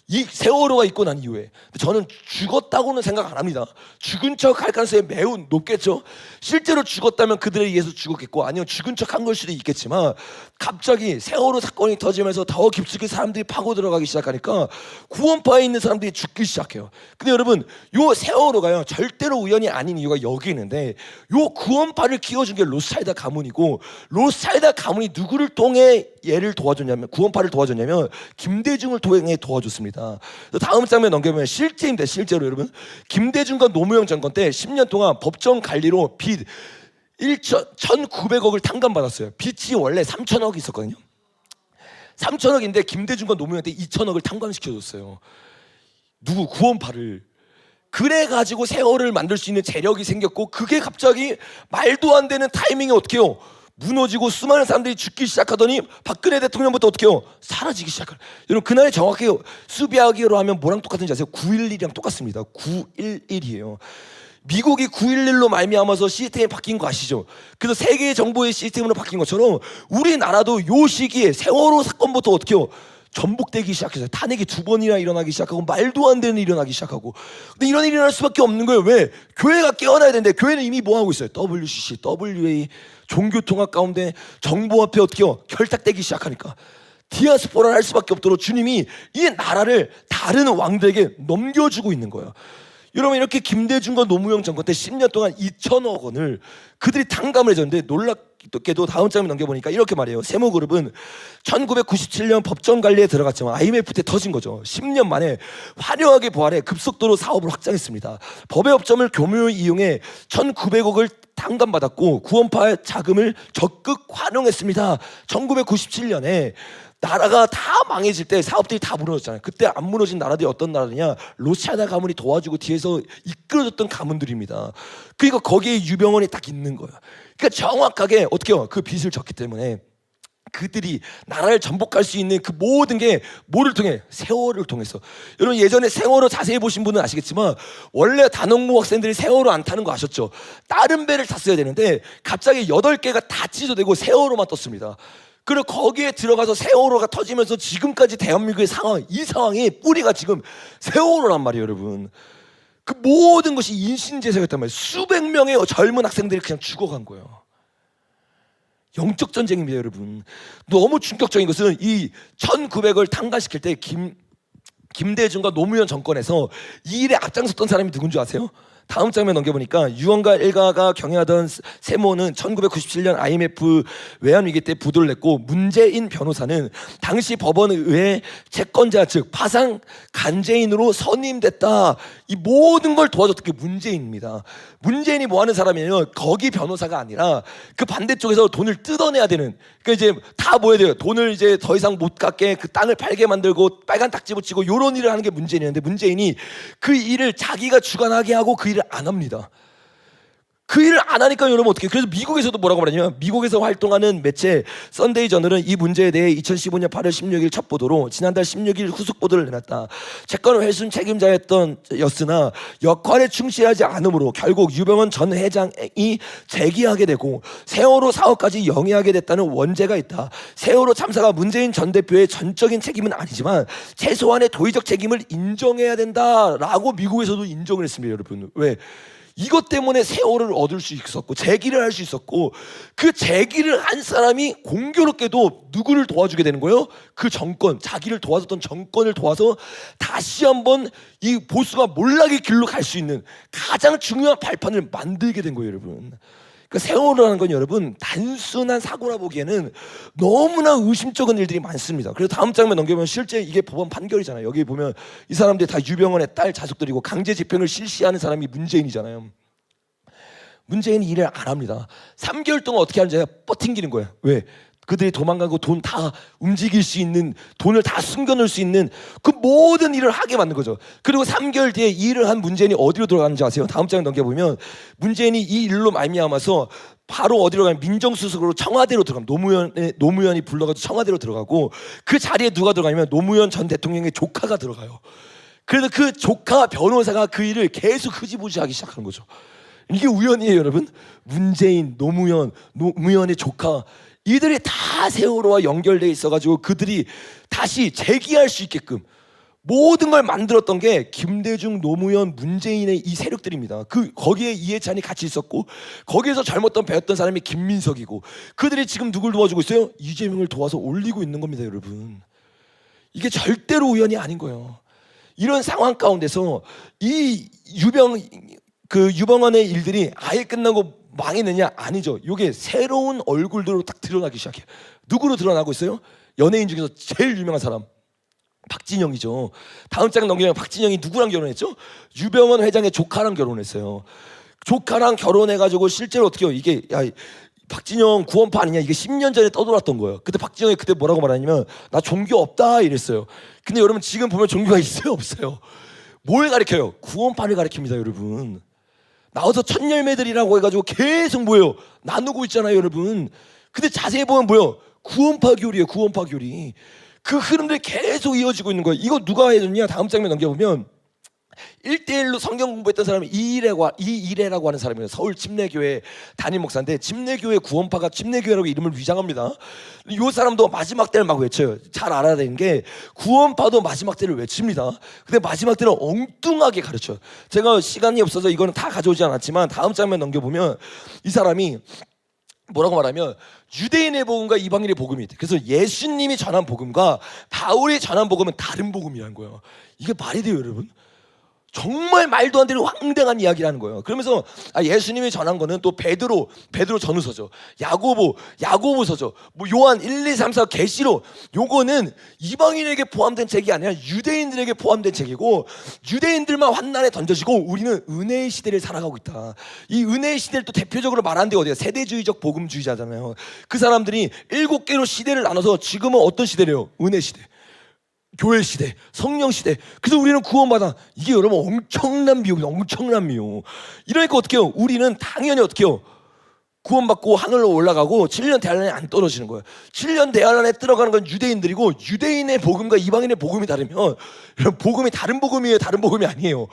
이 세월호가 있고 난 이후에. 저는 죽었다고는 생각 안 합니다. 죽은 척 할 가능성이 매우 높겠죠. 실제로 죽었다면 그들에 의해서 죽었겠고, 아니면 죽은 척 한 걸 수도 있겠지만 갑자기 세월호 사건이 터지면서 더 깊숙이 사람들이 파고 들어가기 시작하니까 구원파에 있는 사람들이 죽기 시작해요. 근데 여러분 요 세월호가요 절대로 우연이 아닌 이유가 여기 있는데, 요 구원파를 키워준 게 로스차일드 가문이고, 로스차일드 가문이 누구를 통해 얘를 도와줬냐면, 구원파를 도와줬냐면 김대중을 통해 도와줬습니다. 다음 장면 넘겨보면 실제입니다. 실제로 여러분 김대중과 노무현 정권 때 10년 동안 법정 관리로 빚 1,900억을 탕감받았어요. 빚이 원래 3,000억 있었거든요. 3,000억인데 김대중과 노무현한테 2,000억을 탕감시켜줬어요. 누구? 구원파를. 그래가지고 세월을 만들 수 있는 재력이 생겼고, 그게 갑자기 말도 안 되는 타이밍에 어떻게 해요? 무너지고 수많은 사람들이 죽기 시작하더니 박근혜 대통령부터 어떻게 해요? 사라지기 시작해요. 여러분 그날이 정확히 수비하기로 하면 뭐랑 똑같은지 아세요? 9.11이랑 똑같습니다. 9.11이에요. 미국이 9.11로 말미암아서 시스템이 바뀐 거 아시죠? 그래서 세계 정보의 시스템으로 바뀐 것처럼 우리나라도 요 시기에 세월호 사건부터 어떻게 해요? 전복되기 시작했어요. 탄핵이 2번이나 일어나기 시작하고 말도 안 되는 일이 일어나기 시작하고. 근데 이런 일이 일어날 수밖에 없는 거예요. 왜? 교회가 깨어나야 되는데 교회는 이미 뭐 하고 있어요? WCC, WA 종교통합 가운데 정보 앞에 어떻게 해요? 결탁되기 시작하니까 디아스포라를 할 수밖에 없도록 주님이 이 나라를 다른 왕들에게 넘겨주고 있는 거예요. 여러분, 이렇게 김대중과 노무현 정권 때 10년 동안 2천억 원을 그들이 탕감을 해줬는데, 놀랍게도 다음 장면 넘겨보니까 이렇게 말해요. 세모그룹은 1997년 법정 관리에 들어갔지만 IMF 때 터진 거죠. 10년 만에 화려하게 부활해 급속도로 사업을 확장했습니다. 법의 업점을 교묘히 이용해 1,900억을 탕감받았고 구원파 자금을 적극 활용했습니다. 1997년에 나라가 다 망해질 때 사업들이 다 무너졌잖아요. 그때 안 무너진 나라들이 어떤 나라냐? 로스차일드 가문이 도와주고 뒤에서 이끌어줬던 가문들입니다. 그러니까 거기에 유병원이 딱 있는 거예요. 그러니까 정확하게 어떻게 해요? 그 빚을 졌기 때문에 그들이 나라를 전복할 수 있는 그 모든 게 뭐를 통해? 세월을 통해서. 여러분, 예전에 세월호 자세히 보신 분은 아시겠지만 원래 단원고 학생들이 세월호 안 타는 거 아셨죠? 다른 배를 탔어야 되는데 갑자기 8개가 다 찢어되고 세월호만 떴습니다. 그리고 거기에 들어가서 세월호가 터지면서 지금까지 대한민국의 상황, 이 상황이 뿌리가 지금 세월호란 말이에요, 여러분. 그 모든 것이 인신제사였단 말이에요. 수백 명의 젊은 학생들이 그냥 죽어간 거예요. 영적 전쟁입니다, 여러분. 너무 충격적인 것은 이 1900을 탕감시킬 때 김대중과 노무현 정권에서 이 일에 앞장섰던 사람이 누군 줄 아세요? 다음 장면 넘겨보니까 유언가 일가가 경영하던 세모는 1997년 IMF 외환위기 때 부도를 냈고, 문재인 변호사는 당시 법원의회 채권자 즉 파상 간제인으로 선임됐다. 이 모든 걸 도와줬던 게 문재인입니다. 문재인이 뭐 하는 사람이냐면 거기 변호사가 아니라 그 반대쪽에서 돈을 뜯어내야 되는, 그러니까 이제 다 뭐 해야 돼요? 돈을 이제 더 이상 못 갖게 그 땅을 팔게 만들고 빨간 딱지 붙이고 이런 일을 하는 게 문재인이었는데, 문재인이 그 일을 자기가 주관하게 하고 그 일을 안 합니다. 그 일을 안 하니까 여러분 어떻게? 그래서 미국에서도 뭐라고 말하냐면, 미국에서 활동하는 매체 썬데이 저널은 이 문제에 대해 2015년 8월 16일 첫 보도로 지난달 16일 후속 보도를 내놨다. 채권 회순 책임자였으나 역할에 충실하지 않으므로 결국 유병헌 전 회장이 재기하게 되고 세월호 사업까지 영위하게 됐다는 원죄가 있다. 세월호 참사가 문재인 전 대표의 전적인 책임은 아니지만 최소한의 도의적 책임을 인정해야 된다라고 미국에서도 인정을 했습니다, 여러분. 왜? 이것 때문에 세월을 얻을 수 있었고 재기를 할 수 있었고, 그 재기를 한 사람이 공교롭게도 누구를 도와주게 되는 거예요? 그 정권, 자기를 도와줬던 정권을 도와서 다시 한번 이 보수가 몰락의 길로 갈 수 있는 가장 중요한 발판을 만들게 된 거예요, 여러분. 그러니까 세월호라는 건 여러분 단순한 사고라 보기에는 너무나 의심쩍은 일들이 많습니다. 그래서 다음 장면 넘겨보면 실제 이게 법원 판결이잖아요. 여기 보면 이 사람들이 다 유병헌의 딸 자식들이고 강제 집행을 실시하는 사람이 문재인이잖아요. 문재인이 일을 안 합니다. 3개월 동안 어떻게 하는지 버팅기는 거예요. 왜? 그들이 도망가고 돈 다 움직일 수 있는, 돈을 다 숨겨놓을 수 있는 그 모든 일을 하게 만든 거죠. 그리고 3개월 뒤에 이 일을 한 문재인이 어디로 들어가는지 아세요? 다음 장에 넘겨보면 문재인이 이 일로 말미암아서 바로 어디로 가면 민정수석으로 청와대로 들어갑니다. 노무현이 불러가지고 청와대로 들어가고, 그 자리에 누가 들어가냐면 노무현 전 대통령의 조카가 들어가요. 그래서 그 조카 변호사가 그 일을 계속 흐지부지하기 시작하는 거죠. 이게 우연이에요, 여러분? 문재인, 노무현의 조카, 이들이 다 세월호와 연결돼 있어가지고 그들이 다시 재기할 수 있게끔 모든 걸 만들었던 게 김대중, 노무현, 문재인의 이 세력들입니다. 거기에 이해찬이 같이 있었고, 거기에서 잘못던 배웠던 사람이 김민석이고, 그들이 지금 누굴 도와주고 있어요? 이재명을 도와서 올리고 있는 겁니다, 여러분. 이게 절대로 우연이 아닌 거예요. 이런 상황 가운데서 이 유병헌의 일들이 아예 끝나고 망했느냐? 아니죠. 이게 새로운 얼굴들로 딱 드러나기 시작해요. 누구로 드러나고 있어요? 연예인 중에서 제일 유명한 사람 박진영이죠. 다음 장 넘기면 박진영이 누구랑 결혼했죠? 유병헌 회장의 조카랑 결혼했어요. 조카랑 결혼해가지고 실제로 어떻게 해요? 이게 박진영 구원파 아니냐? 이게 10년 전에 떠돌았던 거예요. 그때 박진영이 그때 뭐라고 말하냐면 나 종교 없다 이랬어요. 근데 여러분 지금 보면 종교가 있어요, 없어요? 뭘 가리켜요? 구원파를 가리킵니다, 여러분. 나와서 첫 열매들이라고 해가지고 계속 뭐예요? 나누고 있잖아요, 여러분. 근데 자세히 보면 뭐예요? 구원파 교리예요, 구원파 교리. 그 흐름들이 계속 이어지고 있는 거예요. 이거 누가 해줬냐? 다음 장면 넘겨보면 1대1로 성경 공부했던 사람이 이일해라고 하는 사람이에요. 서울 침례교회 담임 목사인데, 침례교회 구원파가 침례교회라고 이름을 위장합니다. 이 사람도 마지막 때를 막 외쳐요. 잘 알아야 되는 게 구원파도 마지막 때를 외칩니다. 근데 마지막 때는 엉뚱하게 가르쳐요. 제가 시간이 없어서 이거는 다 가져오지 않았지만 다음 장면 넘겨보면 이 사람이 뭐라고 말하면 유대인의 복음과 이방인의 복음이 있대. 그래서 예수님이 전한 복음과 바울이 전한 복음은 다른 복음이라는 거예요. 이게 말이 돼요, 여러분? 정말 말도 안 되는 황당한 이야기라는 거예요. 그러면서 예수님이 전한 거는 또 베드로 전후서죠. 야고보서죠. 뭐 요한 1, 2, 3, 4 계시록, 요거는 이방인에게 포함된 책이 아니라 유대인들에게 포함된 책이고, 유대인들만 환난에 던져지고 우리는 은혜의 시대를 살아가고 있다. 이 은혜의 시대를 또 대표적으로 말하는 데가 어디야? 세대주의적 복음주의자잖아요. 그 사람들이 7개로 시대를 나눠서 지금은 어떤 시대래요? 은혜 시대, 교회 시대, 성령 시대. 그래서 우리는 구원받아. 이게 여러분 엄청난 비용이에요. 엄청난 비용. 이러니까 어떻게 해요? 우리는 당연히 어떻게 해요? 구원받고 하늘로 올라가고 7년 대환란에 안 떨어지는 거예요. 7년 대환란에 들어가는 건 유대인들이고, 유대인의 복음과 이방인의 복음이 다르면 복음이 다른 복음이에요? 다른 복음이 아니에요?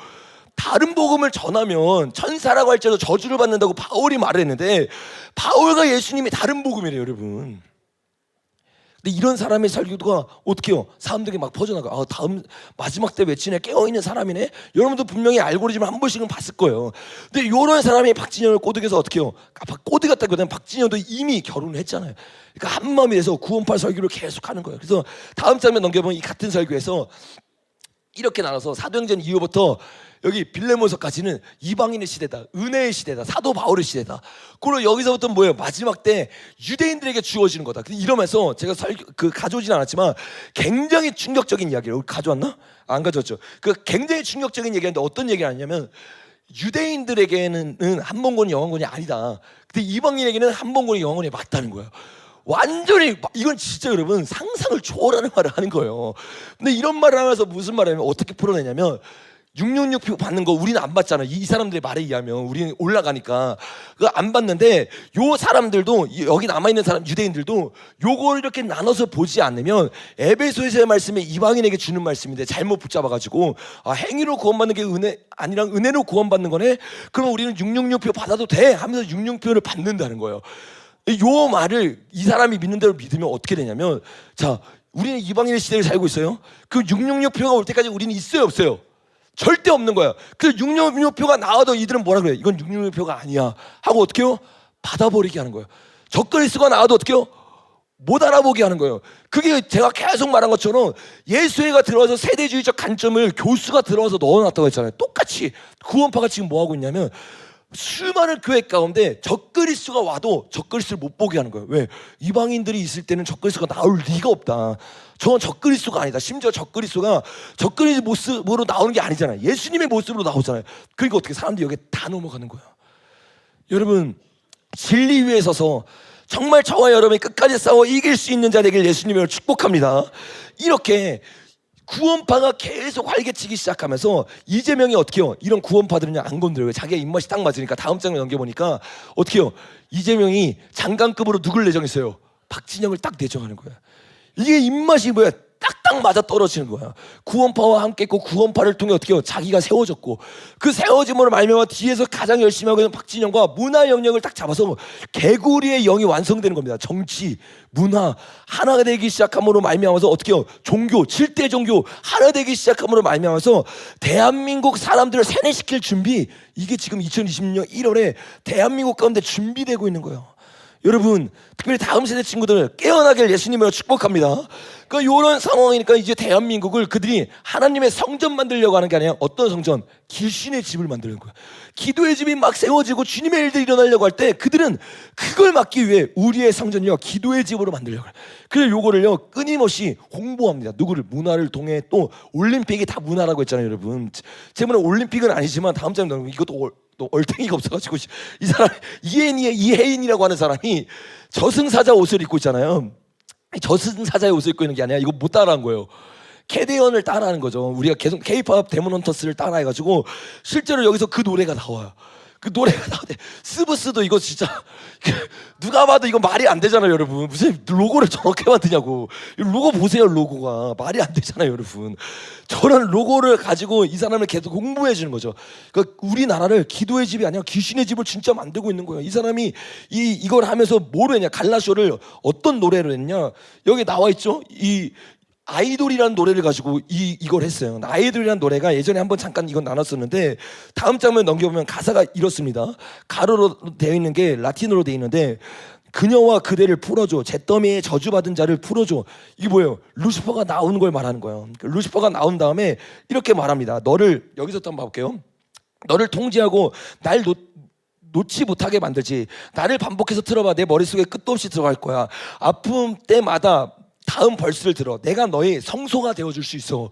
다른 복음을 전하면 천사라고 할지라도 저주를 받는다고 바울이 말했는데, 바울과 예수님이 다른 복음이래요, 여러분. 근데 이런 사람의 설교가 어떻게 해요? 사람들에게 막 퍼져나가. 다음 마지막 때 외치네, 깨어있는 사람이네. 여러분도 분명히 알고리즘을 한 번씩은 봤을 거예요. 근데 이런 사람이 박진영을 꼬드겨서 어떻게 해요? 꼬드겼다기보다는 박진영도 이미 결혼을 했잖아요. 그러니까 한 마음이 돼서 구원파 설교를 계속 하는 거예요. 그래서 다음 장면 넘겨보면 이 같은 설교에서 이렇게 나눠서 사도행전 이후부터 여기 빌레몬서까지는 이방인의 시대다, 은혜의 시대다, 사도 바울의 시대다. 그리고 여기서부터 뭐예요? 마지막 때 유대인들에게 주어지는 거다. 이러면서 제가 가져오진 않았지만 굉장히 충격적인 이야기를 가져왔나? 안 가져왔죠. 굉장히 충격적인 얘기인데 어떤 얘기를 하냐면, 유대인들에게는 한번권이 영원권이 아니다. 근데 이방인에게는 한번권이 영원권이 맞다는 거예요. 완전히 이건 진짜 여러분 상상을 초월하는 말을 하는 거예요. 근데 이런 말을 하면서 무슨 말을 하면 어떻게 풀어내냐면, 666표 받는 거 우리는 안 받잖아. 이 사람들의 말에 의하면 우리는 올라가니까 그거 안 받는데, 요 사람들도, 여기 남아있는 사람 유대인들도 요걸 이렇게 나눠서 보지 않으면 에베소에서의 말씀이 이방인에게 주는 말씀인데 잘못 붙잡아가지고 행위로 구원받는 게 은혜 아니라 은혜로 구원받는 거네? 그럼 우리는 666표 받아도 돼? 하면서 666표를 받는다는 거예요. 요 말을 이 사람이 믿는 대로 믿으면 어떻게 되냐면, 자, 우리는 이방인의 시대를 살고 있어요. 그 666표가 올 때까지 우리는 있어요, 없어요? 절대 없는 거야. 그 666표가 나와도 이들은 뭐라 그래요? 이건 666표가 아니야 하고 어떻게 해요? 받아버리게 하는 거예요. 적그리스도가 나와도 어떻게 해요? 못 알아보게 하는 거예요. 그게 제가 계속 말한 것처럼 예수회가 들어와서 세대주의적 관점을 교수가 들어와서 넣어놨다고 했잖아요. 똑같이 구원파가 지금 뭐 하고 있냐면, 수많은 교회 가운데 적그리스도가 와도 적그리스도를 못 보게 하는 거예요. 왜? 이방인들이 있을 때는 적그리스도가 나올 리가 없다. 저건 적그리스도가 아니다. 심지어 적그리스도가 적그리스도 모습으로 나오는 게 아니잖아요. 예수님의 모습으로 나오잖아요. 그러니까 어떻게 사람들이 여기에 다 넘어가는 거예요. 여러분, 진리 위에 서서 정말 저와 여러분이 끝까지 싸워 이길 수 있는 자 되길 예수님을 축복합니다. 이렇게 구원파가 계속 활개치기 시작하면서 이재명이 어떻게 해요? 이런 구원파들은 안 건드려요. 자기가 입맛이 딱 맞으니까. 다음 장면 넘겨보니까 어떻게 해요? 이재명이 장관급으로 누굴 내정했어요? 박진영을 딱 내정하는 거야. 이게 입맛이 뭐야? 딱딱 맞아 떨어지는 거야. 구원파와 함께 있고 구원파를 통해 어떻게 해요? 자기가 세워졌고, 그 세워짐으로 말미암아 뒤에서 가장 열심히 하고 있는 박진영과 문화 영역을 딱 잡아서 개구리의 영이 완성되는 겁니다. 정치, 문화 하나가 되기 시작함으로 말미암아서 어떻게 해요? 종교, 7대 종교 하나 되기 시작함으로 말미암아서 대한민국 사람들을 세뇌시킬 준비, 이게 지금 2020년 1월에 대한민국 가운데 준비되고 있는 거예요. 여러분, 특별히 다음 세대 친구들 깨어나길 예수님으로 축복합니다. 그러니까 이런 상황이니까 이제 대한민국을 그들이 하나님의 성전 만들려고 하는 게 아니라 어떤 성전? 길신의 집을 만드는 거야. 기도의 집이 막 세워지고 주님의 일들이 일어나려고 할 때 그들은 그걸 막기 위해 우리의 성전이요, 기도의 집으로 만들려고 해요. 그래서 요거를요 끊임없이 홍보합니다. 누구를? 문화를 통해. 또 올림픽이 다 문화라고 했잖아요, 여러분. 제목은 올림픽은 아니지만 다음 장면 나오면 이것도 또 얼탱이가 없어가지고 이 사람 이혜인이라고 하는 사람이 저승사자 옷을 입고 있잖아요. 저승사자의 옷을 입고 있는 게 아니라 이거 못 따라한 거예요. 캐대언을 따라하는 거죠. 우리가 계속 K-팝 데모넌터스를 따라해가지고 실제로 여기서 그 노래가 나와요. 그 노래가 나오는데 스브스도 이거 진짜 누가 봐도 이거 말이 안 되잖아요, 여러분. 무슨 로고를 저렇게 만드냐고. 로고 보세요, 로고가 말이 안 되잖아요, 여러분. 저런 로고를 가지고 이 사람을 계속 홍보해 주는 거죠. 그러니까 우리나라를 기도의 집이 아니라 귀신의 집을 진짜 만들고 있는 거예요. 이 사람이 이걸 하면서 뭘 했냐? 갈라쇼를 어떤 노래를 했냐? 여기 나와 있죠. 이 아이돌이라는 노래를 가지고 이걸 했어요. 아이돌이라는 노래가 예전에 한번 잠깐 이건 나눴었는데, 다음 장면 넘겨보면 가사가 이렇습니다. 가로로 되어 있는 게 라틴어로 되어 있는데, 그녀와 그대를 풀어줘. 잿더미에 저주받은 자를 풀어줘. 이게 뭐예요? 루시퍼가 나오는 걸 말하는 거예요. 루시퍼가 나온 다음에 이렇게 말합니다. 너를, 여기서 또 한번 볼게요. 너를 통제하고 날 놓지 못하게 만들지. 나를 반복해서 틀어봐. 내 머릿속에 끝도 없이 들어갈 거야. 아픔 때마다 다음 벌스를 들어. 내가 너의 성소가 되어줄 수 있어.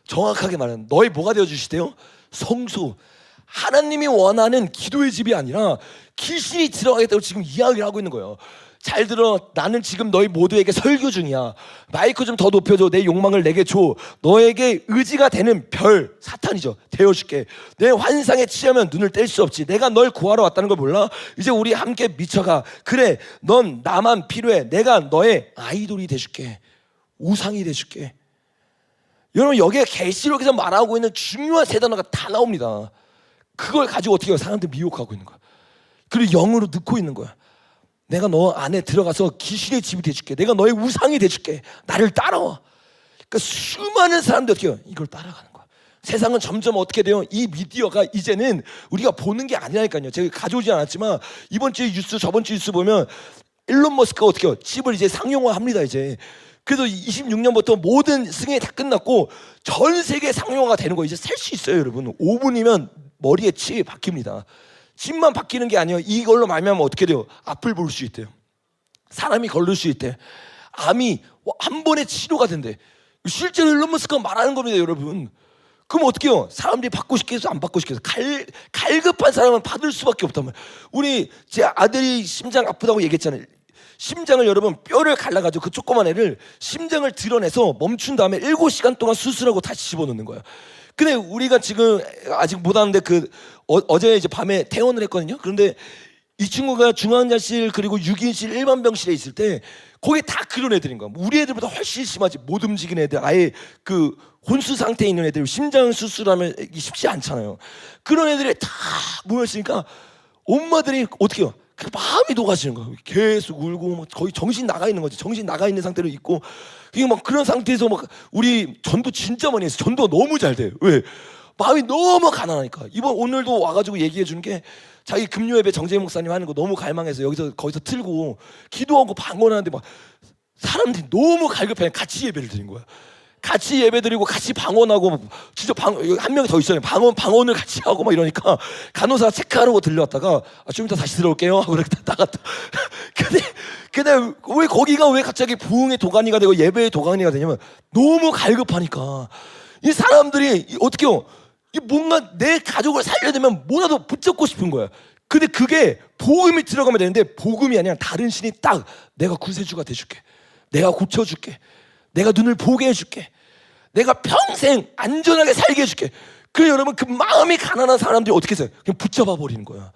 정확하게 말하면 너의 뭐가 되어주시대요? 성소. 하나님이 원하는 기도의 집이 아니라 귀신이 들어가겠다고 지금 이야기를 하고 있는 거예요. 잘 들어. 나는 지금 너희 모두에게 설교 중이야. 마이크 좀 더 높여줘. 내 욕망을 내게 줘. 너에게 의지가 되는 별, 사탄이죠, 되어줄게. 내 환상에 취하면 눈을 뗄 수 없지. 내가 널 구하러 왔다는 걸 몰라? 이제 우리 함께 미쳐가. 그래, 넌 나만 필요해. 내가 너의 아이돌이 돼줄게. 우상이 돼줄게. 여러분, 여기에 계시록에서 말하고 있는 중요한 세 단어가 다 나옵니다. 그걸 가지고 어떻게 해요? 사람들 미혹하고 있는 거야. 그리고 영으로 넣고 있는 거야. 내가 너 안에 들어가서 귀신의 집이 돼줄게. 내가 너의 우상이 돼줄게. 나를 따라와. 그러니까 수많은 사람들이 어떻게 해요? 이걸 따라가는 거야. 세상은 점점 어떻게 돼요? 이 미디어가 이제는 우리가 보는 게 아니라니까요. 제가 가져오지 않았지만 이번 주 뉴스, 저번 주 뉴스 보면 일론 머스크가 어떻게 해요? 집을 이제 상용화합니다. 이제. 그래서 26년부터 모든 승인이 다 끝났고 전 세계 상용화가 되는 거 이제 살 수 있어요, 여러분. 5분이면 머리에 칩이 박힙니다. 칩만 바뀌는 게 아니에요. 이걸로 말미암아 어떻게 돼요? 앞을 볼 수 있대요. 사람이 걸릴 수 있대. 암이 한 번에 치료가 된대. 실제로 일론 머스크가 말하는 겁니다, 여러분. 그럼 어떻게 해요? 사람들이 받고 싶겠어, 안 받고 싶겠어? 갈급한 사람은 받을 수밖에 없단 말이에요. 우리 제 아들이 심장 아프다고 얘기했잖아요. 심장을 여러분 뼈를 갈라가지고 그 조그만 애를 심장을 드러내서 멈춘 다음에 7시간 동안 수술하고 다시 집어넣는 거예요. 근데 우리가 지금 아직 못 하는데 어제 이제 밤에 퇴원을 했거든요. 그런데 이 친구가 중환자실 그리고 6인실 일반 병실에 있을 때 거기 다 그런 애들인 거야. 우리 애들보다 훨씬 심하지. 못 움직이는 애들, 아예 그 혼수 상태에 있는 애들, 심장 수술하면 쉽지 않잖아요. 그런 애들이 다 모였으니까 엄마들이 어떻게 해요? 그 마음이 녹아지는 거야. 계속 울고 막 거의 정신 나가 있는 거지. 정신 나가 있는 상태로 있고, 이게 막 그런 상태에서 막 우리 전도 진짜 많이 했어. 전도가 너무 잘 돼. 왜? 마음이 너무 가난하니까. 오늘도 와가지고 얘기해 주는 게 자기 금요 예배 정재희 목사님 하는 거 너무 갈망해서 거기서 틀고 기도하고 방언하는데 막 사람들이 너무 갈급해. 같이 예배를 드린 거야. 같이 예배드리고 같이 방언하고 진짜 한 명이 더 있어요. 방언을 같이 하고 막 이러니까 간호사가 체크하려고 들려왔다가 좀 이따 다시 들어올게요 하고 이렇게 나갔다. 근데 왜 거기가 왜 갑자기 부흥의 도가니가 되고 예배의 도가니가 되냐면 너무 갈급하니까 이 사람들이 어떻게 해요? 뭔가 내 가족을 살려내면 뭐라도 붙잡고 싶은 거야. 근데 그게 복음이 들어가면 되는데 복음이 아니라 다른 신이 딱 내가 구세주가 돼줄게. 내가 고쳐줄게. 내가 눈을 보게 해줄게. 내가 평생 안전하게 살게 해줄게. 그래 여러분, 그 마음이 가난한 사람들이 어떻게 해서 그냥 붙잡아 버리는 거야.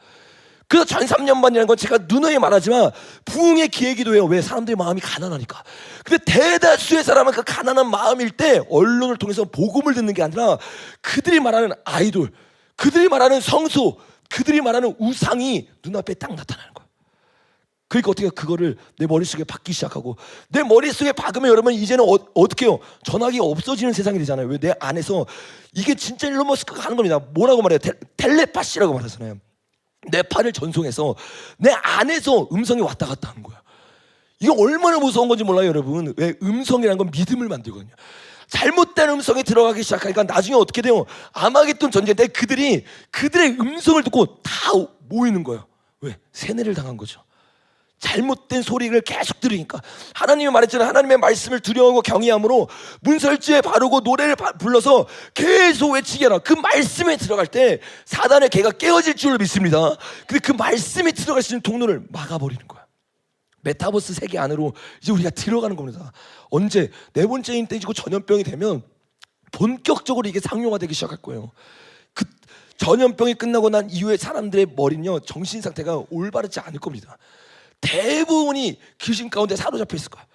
그래서 전 3년 반이라는 건 제가 누누이 말하지만 부흥의 기회이기도 해요. 왜? 사람들의 마음이 가난하니까. 근데 대다수의 사람은 그 가난한 마음일 때 언론을 통해서 복음을 듣는 게 아니라 그들이 말하는 아이돌, 그들이 말하는 성소, 그들이 말하는 우상이 눈앞에 딱 나타나는 거야. 그러니까 어떻게 그거를 내 머릿속에 박기 시작하고, 내 머릿속에 박으면 여러분 이제는 어떻게 해요? 전화기가 없어지는 세상이 되잖아요. 왜? 내 안에서 이게 진짜 일론 머스크가 하는 겁니다. 뭐라고 말해요? 텔레파시라고 말하잖아요. 내 팔을 전송해서 내 안에서 음성이 왔다 갔다 하는 거야. 이거 얼마나 무서운 건지 몰라요, 여러분. 왜? 음성이라는 건 믿음을 만들거든요. 잘못된 음성이 들어가기 시작하니까 나중에 어떻게 돼요? 아마겟돈 전쟁 때 그들의 음성을 듣고 다 모이는 거예요. 왜? 세뇌를 당한 거죠. 잘못된 소리를 계속 들으니까. 하나님이 말했잖아요. 하나님의 말씀을 두려워하고 경외함으로 문설주에 바르고 노래를 불러서 계속 외치게 하라. 그 말씀에 들어갈 때 사단의 개가 깨어질 줄을 믿습니다. 근데 그 말씀에 들어갈 수 있는 통로를 막아버리는 거야. 메타버스 세계 안으로 이제 우리가 들어가는 겁니다. 언제? 네 번째 인대지고 전염병이 되면 본격적으로 이게 상용화되기 시작할 거예요. 그 전염병이 끝나고 난 이후에 사람들의 머리는요, 정신 상태가 올바르지 않을 겁니다. 대부분이 귀신 가운데 사로잡혀 있을 거야.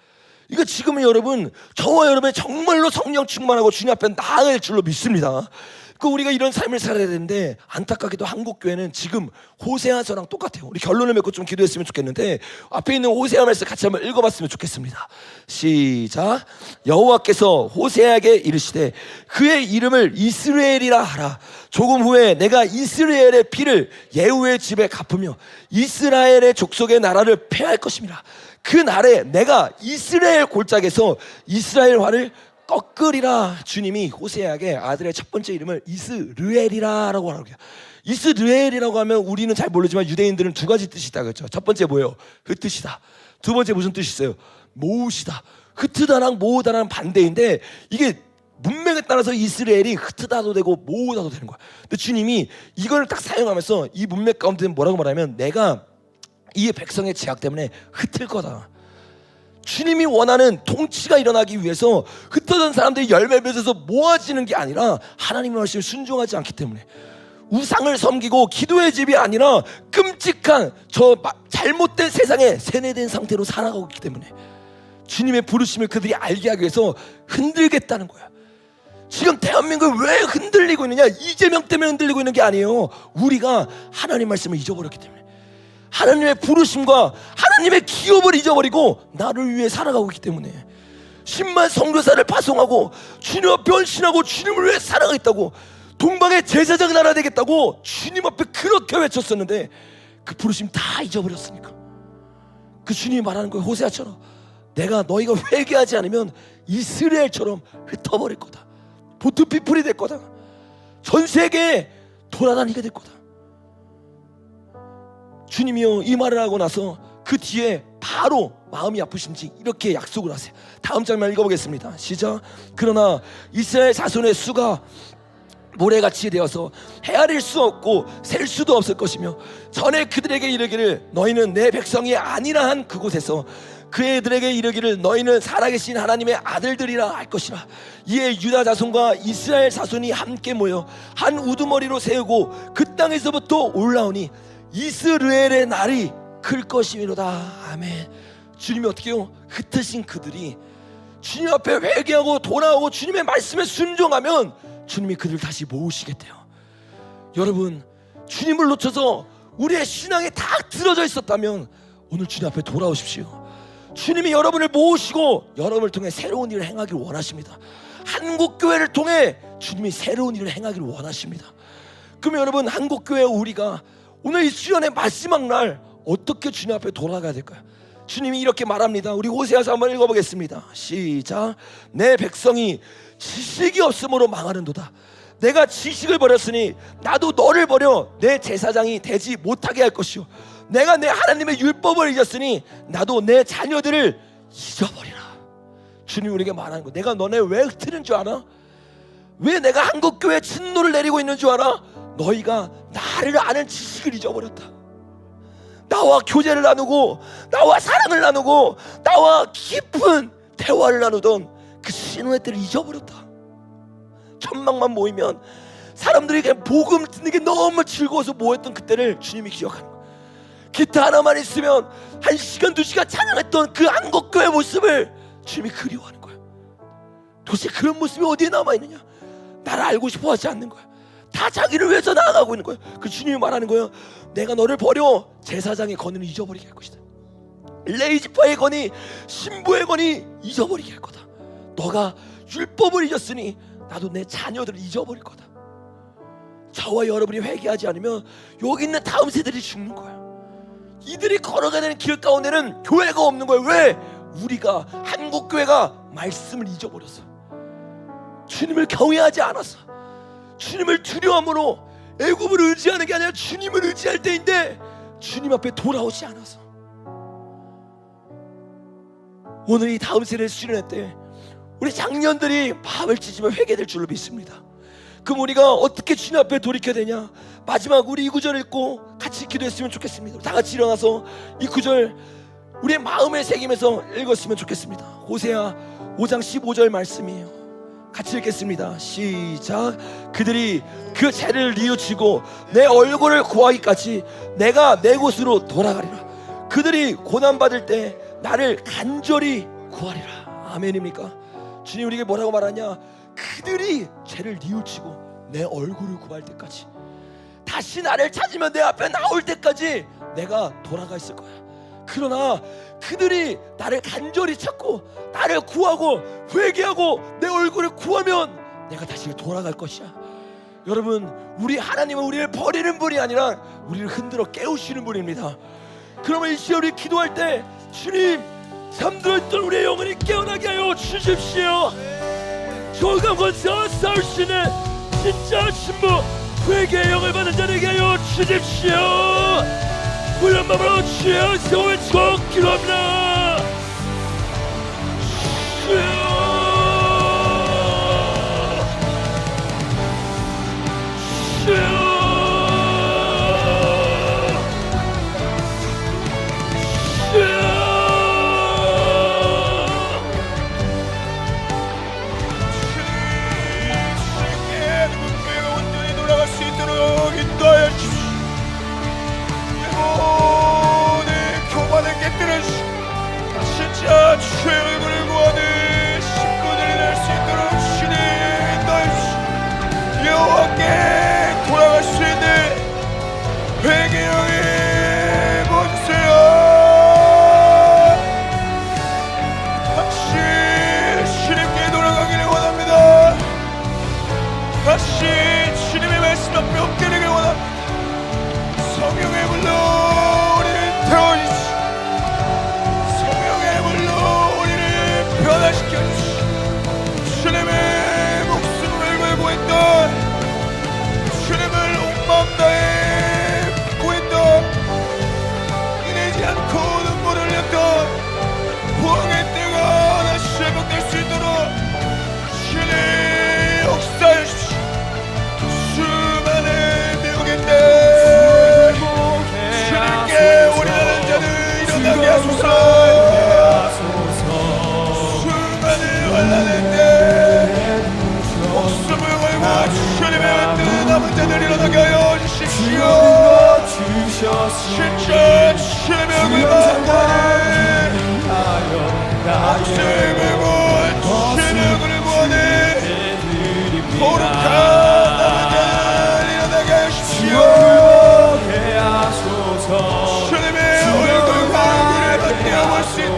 이거 지금은 여러분, 저와 여러분이 정말로 성령 충만하고 주님 앞에 나아갈 줄로 믿습니다. 그 우리가 이런 삶을 살아야 되는데 안타깝게도 한국 교회는 지금 호세아서랑 똑같아요. 우리 결론을 맺고 좀 기도했으면 좋겠는데 앞에 있는 호세아 말씀 같이 한번 읽어봤으면 좋겠습니다. 시작. 여호와께서 호세아에게 이르시되 그의 이름을 이스라엘이라 하라. 조금 후에 내가 이스라엘의 피를 예후의 집에 갚으며 이스라엘의 족속의 나라를 폐할 것임이라. 그 날에 내가 이스라엘 골짜기에서 이스라엘 화를 꺾으리라. 주님이 호세아에게 아들의 첫 번째 이름을 이스르엘이라고 하라고 해요. 이스르엘이라고 하면 우리는 잘 모르지만 유대인들은 두 가지 뜻이 있다고 했죠. 첫 번째 뭐예요? 흩으시다. 두 번째 무슨 뜻이 있어요? 모으시다. 흩으다랑 모으다랑 반대인데 이게 문맥에 따라서 이스라엘이 흩으다도 되고 모으다도 되는 거야. 근데 주님이 이걸 딱 사용하면서 이 문맥 가운데 뭐라고 말하면 내가 이 백성의 죄악 때문에 흩을 거다. 주님이 원하는 통치가 일어나기 위해서 흩어진 사람들이 열매 맺어서 모아지는 게 아니라 하나님의 말씀을 순종하지 않기 때문에 우상을 섬기고 기도의 집이 아니라 끔찍한 저 잘못된 세상에 세뇌된 상태로 살아가고 있기 때문에 주님의 부르심을 그들이 알게 하기 위해서 흔들겠다는 거야. 지금 대한민국이 왜 흔들리고 있느냐? 이재명 때문에 흔들리고 있는 게 아니에요. 우리가 하나님 말씀을 잊어버렸기 때문에 하나님의 부르심과 하나님의 기업을 잊어버리고 나를 위해 살아가고 있기 때문에 10만 선교사를 파송하고 주님 앞에 헌신하고 주님을 위해 살아가겠다고 동방의 제사장 나라 되겠다고 주님 앞에 그렇게 외쳤었는데 그 부르심 다 잊어버렸으니까 그 주님이 말하는 거예요. 호세아처럼 내가 너희가 회개하지 않으면 이스라엘처럼 흩어버릴 거다. 보트피플이 될 거다. 전 세계에 돌아다니게 될 거다. 주님이요 이 말을 하고 나서 그 뒤에 바로 마음이 아프신지 이렇게 약속을 하세요. 다음 장면 읽어보겠습니다. 시작. 그러나 이스라엘 자손의 수가 모래같이 되어서 헤아릴 수 없고 셀 수도 없을 것이며 전에 그들에게 이르기를 너희는 내 백성이 아니라 한 그곳에서 그애들에게 이르기를 너희는 살아계신 하나님의 아들들이라 할 것이라. 이에 유다 자손과 이스라엘 자손이 함께 모여 한 우두머리로 세우고 그 땅에서부터 올라오니 이스라엘의 날이 클 것이미로다. 아멘. 주님이 어떻게 해요? 흩으신 그들이 주님 앞에 회개하고 돌아오고 주님의 말씀에 순종하면 주님이 그들을 다시 모으시겠대요. 여러분 주님을 놓쳐서 우리의 신앙이 다 틀어져 있었다면 오늘 주님 앞에 돌아오십시오. 주님이 여러분을 모으시고 여러분을 통해 새로운 일을 행하기를 원하십니다. 한국교회를 통해 주님이 새로운 일을 행하기를 원하십니다. 그러면 여러분 한국교회 우리가 오늘 이 수련의 마지막 날 어떻게 주님 앞에 돌아가야 될까요? 주님이 이렇게 말합니다. 우리 호세아서 한번 읽어보겠습니다. 시작. 내 백성이 지식이 없으므로 망하는도다. 내가 지식을 버렸으니 나도 너를 버려 내 제사장이 되지 못하게 할 것이요 내가 내 하나님의 율법을 잊었으니 나도 내 자녀들을 잊어버리라. 주님이 우리에게 말하는 거. 내가 너네 왜 흩트는 줄 알아? 왜 내가 한국교회에 진노를 내리고 있는 줄 알아? 너희가 나를 아는 지식을 잊어버렸다. 나와 교제를 나누고 나와 사랑을 나누고 나와 깊은 대화를 나누던 그 신호의 때를 잊어버렸다. 천막만 모이면 사람들이 그냥 복음 듣는 게 너무 즐거워서 모였던 그때를 주님이 기억하는 거야. 기타 하나만 있으면 1시간 2시간 찬양했던 그 한국교회 모습을 주님이 그리워하는 거야. 도대체 그런 모습이 어디에 남아있느냐? 나를 알고 싶어 하지 않는 거야. 다 자기를 위해서 나아가고 있는 거야. 그 주님이 말하는 거예요. 내가 너를 버려 제사장의 권위를 잊어버리게 할 것이다. 레이지파의 권위, 신부의 권위 잊어버리게 할 거다. 너가 율법을 잊었으니 나도 내 자녀들을 잊어버릴 거다. 저와 여러분이 회개하지 않으면 여기 있는 다음 세대들이 죽는 거야. 이들이 걸어가는 길 가운데는 교회가 없는 거야. 왜? 우리가 한국교회가 말씀을 잊어버렸어. 주님을 경외하지 않았어. 주님을 두려움으로 애굽을 의지하는 게 아니라 주님을 의지할 때인데 주님 앞에 돌아오지 않아서 오늘 이 다음 세대 수련회 때 우리 장년들이 마음을 찢으면 회개될 줄로 믿습니다. 그럼 우리가 어떻게 주님 앞에 돌이켜야 되냐? 마지막 우리 이 구절 읽고 같이 기도했으면 좋겠습니다. 다 같이 일어나서 이 구절 우리의 마음에 새기면서 읽었으면 좋겠습니다. 호세아 5장 15절 말씀이에요. 같이 읽겠습니다. 시작. 그들이 그 죄를 뉘우치고 내 얼굴을 구하기까지 내가 내 곳으로 돌아가리라. 그들이 고난받을 때 나를 간절히 구하리라. 아멘입니까? 주님 우리에게 뭐라고 말하냐? 그들이 죄를 뉘우치고 내 얼굴을 구할 때까지, 다시 나를 찾으면 내 앞에 나올 때까지 내가 돌아가 있을 거야. 그러나 그들이 나를 간절히 찾고 나를 구하고 회개하고 내 얼굴을 구하면 내가 다시 돌아갈 것이야. 여러분, 우리 하나님은 우리를 버리는 분이 아니라 우리를 흔들어 깨우시는 분입니다. 그러면 이 시간 우리 기도할 때 주님, 잠들었던 우리의 영혼이 깨어나게 하여 주십시오. 저가 권세와 싸울 수 있는 진짜 신부 회개의 영을 받은 자에게 하여 주십시오. 훈련마음으로 주의 성을 쳐 기도합니다. 주여, 주여, 인도하여 주십시오. 모든 교만을 깨뜨려 주십시오. 진짜 주의 얼굴을 구하는 신부들이 될 수 있도록 주님 인도하여 주십시오. 여호와께 돌아갈 수 있는 회개의 영이 모여주세요. 다시 주님께 돌아가기를 원합니다. 다시 주님의 말씀 앞에 엎드리길 원합니다. 성령의 불로 우리를 태워주시오. 성령의 불로 우리를 변화시켜 주시오. 주님의 목숨을 걸고 했던, 주님을 온 마음 다해 구했던, 이내지 않고 눈물을 흘렸던 부흥의 때가 다시 회복될 수 있도록 주님 역사해 주십시오. 수많은 미혹의 때 주님께 올인하는 자들 일어나게 하소서. 수많은 환난의 때 목숨을 걸고 주님의 뜻 남은 자들 일어나게 하여 주십시오. 진짜 주님의 얼굴 구하는, 목숨을 걸고 주님의 얼굴을 구하는 거룩한 남은 자들 일어나게 하십시오. 주님의 얼굴 구하기를 받게 할 수 있는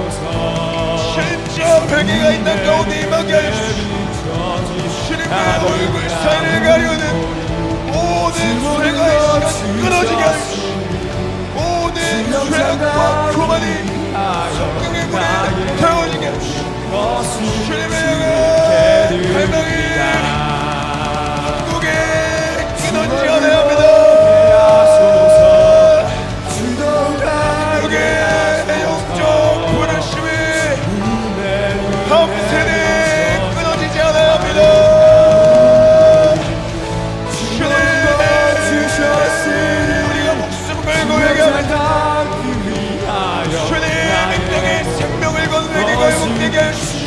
진짜 회개가 있는 가운데 임하게 하십시오. 주님의 얼굴 사이를 가려는 모든 죄가 이 시간 끊어지게 하십시오. 모든 죄악과 교만이 성령의 불에 태워지게 하십시오. 주님의 영광 갈망이 한국에 끊어지지 않아야 합니다. 한국의 영적 불안심이 다음 세대에 끊어지지 않아야 합니다. 주님, 우리가 목숨 걸고 회개합니다. 주님, 이 땅에 생명을 건 회개가 회복되게 하십시오.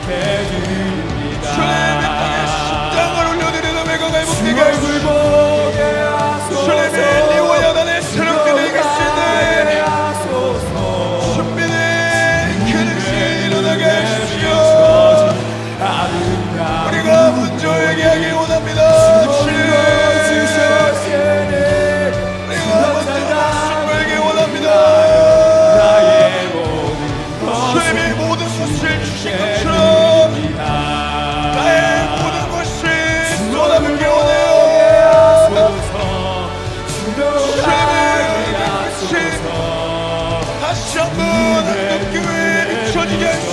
주님, 이 땅에 심장을 올려드리는 회개가 회복되게 하십시오. 주님의 리워야단의 새롭게 되게 하시네. 준비된 그릇이 일어나게 하십시오. 우리가 먼저 회개하길 원합니다. 주님, 우리가 먼저 목숨 걸길 원합니다. 주님이 모든 것을 주신 것처럼 나의 모든 것을 쏟아붓길 원해요. 다시 한번 한국교회에 비춰지게 하시오.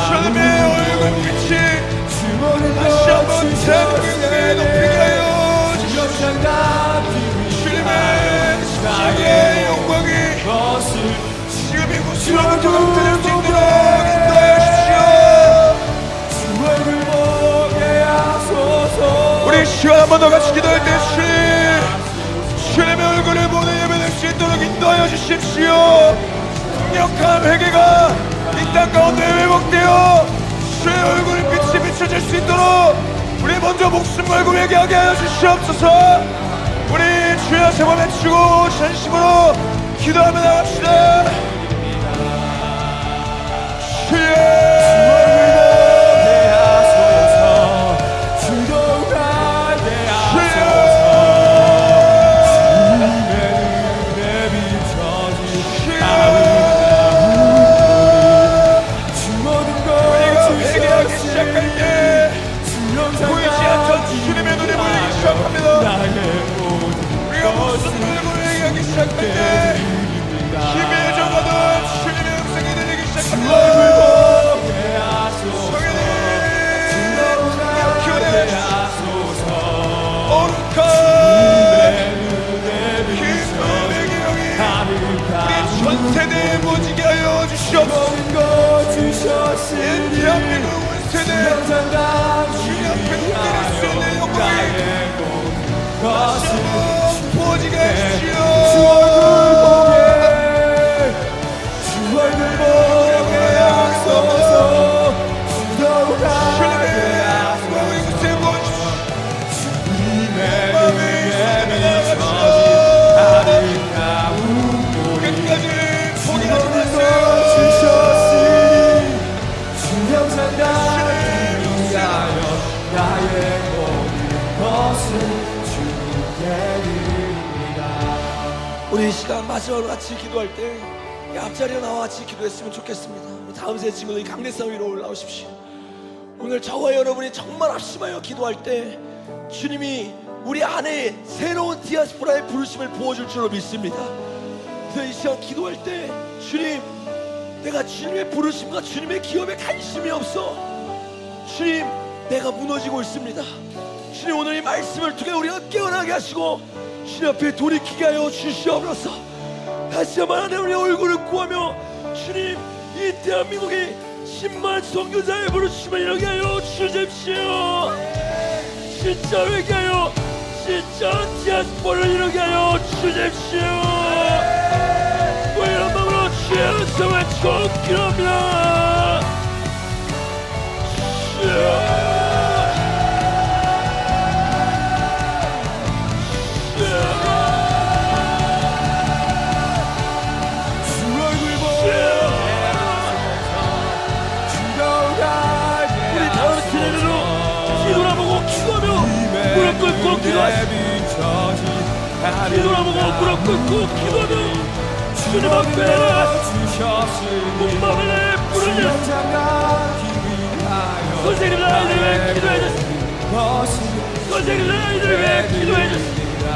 주님의 얼굴빛이 다시 한번 대한민국에 높이게 하여 주시옵소서. 주님의 십자가의 영광이 지금 이곳으로부터 나타낼 수 있도록 인도하여 주시오. 우리 시간 한 번 더 같이 기도할 때 주님의 얼굴을 보는 예배될 수 있도록 인도하여 주십시오. 강력한 회개가 이 땅 가운데 회복되어 주의 얼굴 빛이 비춰질 수 있도록 우리 먼저 목숨 걸고 회개하게 하여 주시옵소서. 우리 주여 세 번 외치고 전심으로 기도하며 나갑시다. 주여, 주셨으니 대한민국 온 세대 주님 앞에 드릴 수 있는 영광이 다시 한번 부어지게 해주시오. 주 얼굴 보게 하소서. 주님의 영광을 이곳에 부어주시오. 주님의 마음에 끝까지 포기하지 마세요. 주 영상 나를 위하여 나의 모든 것을 주께 드립니다. 우리 이 시간 마지막으로 같이 기도할 때 이 앞자리에 나와 같이 기도했으면 좋겠습니다. 우리 다음 세대 친구들이 강대상 위로 올라오십시오. 오늘 저와 여러분이 정말 합심하여 기도할 때 주님이 우리 안에 새로운 디아스포라의 부르심을 부어줄 줄로 믿습니다. 그래서 이 시간 기도할 때 주님, 내가 주님의 부르심과 주님의 기업에 관심이 없어. 주님, 내가 무너지고 있습니다. 주님, 오늘 이 말씀을 통해 우리가 깨어나게 하시고 주님 앞에 돌이키게 하여 주시옵소서. 다시 한번 하나님의 얼굴을 구하며 주님, 이 대한민국이 10만 선교사의 부르심을 이루게 하여 주십시오. 진짜 회개하여 진짜 디아스포라를 이루게 하여 주십시오. 이런 마음으로 주의 은총을 촉기합니다. 우리 다음 세대로 뒤돌아보고 기도하며 무릎 꿇고 기도하시오. 뒤돌아보고 무릎 꿇고 기도하며 주님 앞에 온 마음을 부르짖습니다. 선생님, 아이들 왜 기도해 주십니까? 선생님, 아이들 왜 기도해 주십니까?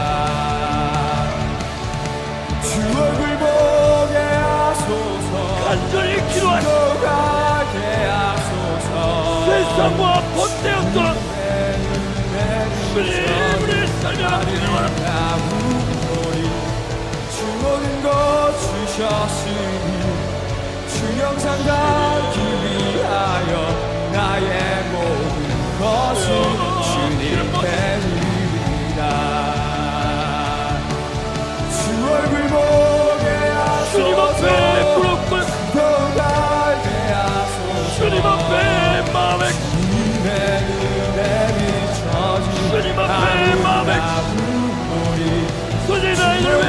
주 얼굴 보게 하소서. 간절히 기도하시오. 가게 하소서. 세상과 번대였던 주님을 살려주기를 바랍니다. 주 모든 것 주셨으니 주 영상 닿기 위하여 나의 모든 것을 주님께 드립니다. 주 얼굴 보게 하소서. 주님 앞에 무릎 꿇고 가게 하소서. 주님 앞에 마음에 주님의 은혜 비춰진 주님 앞에 마음에 선생님, 아이들 왜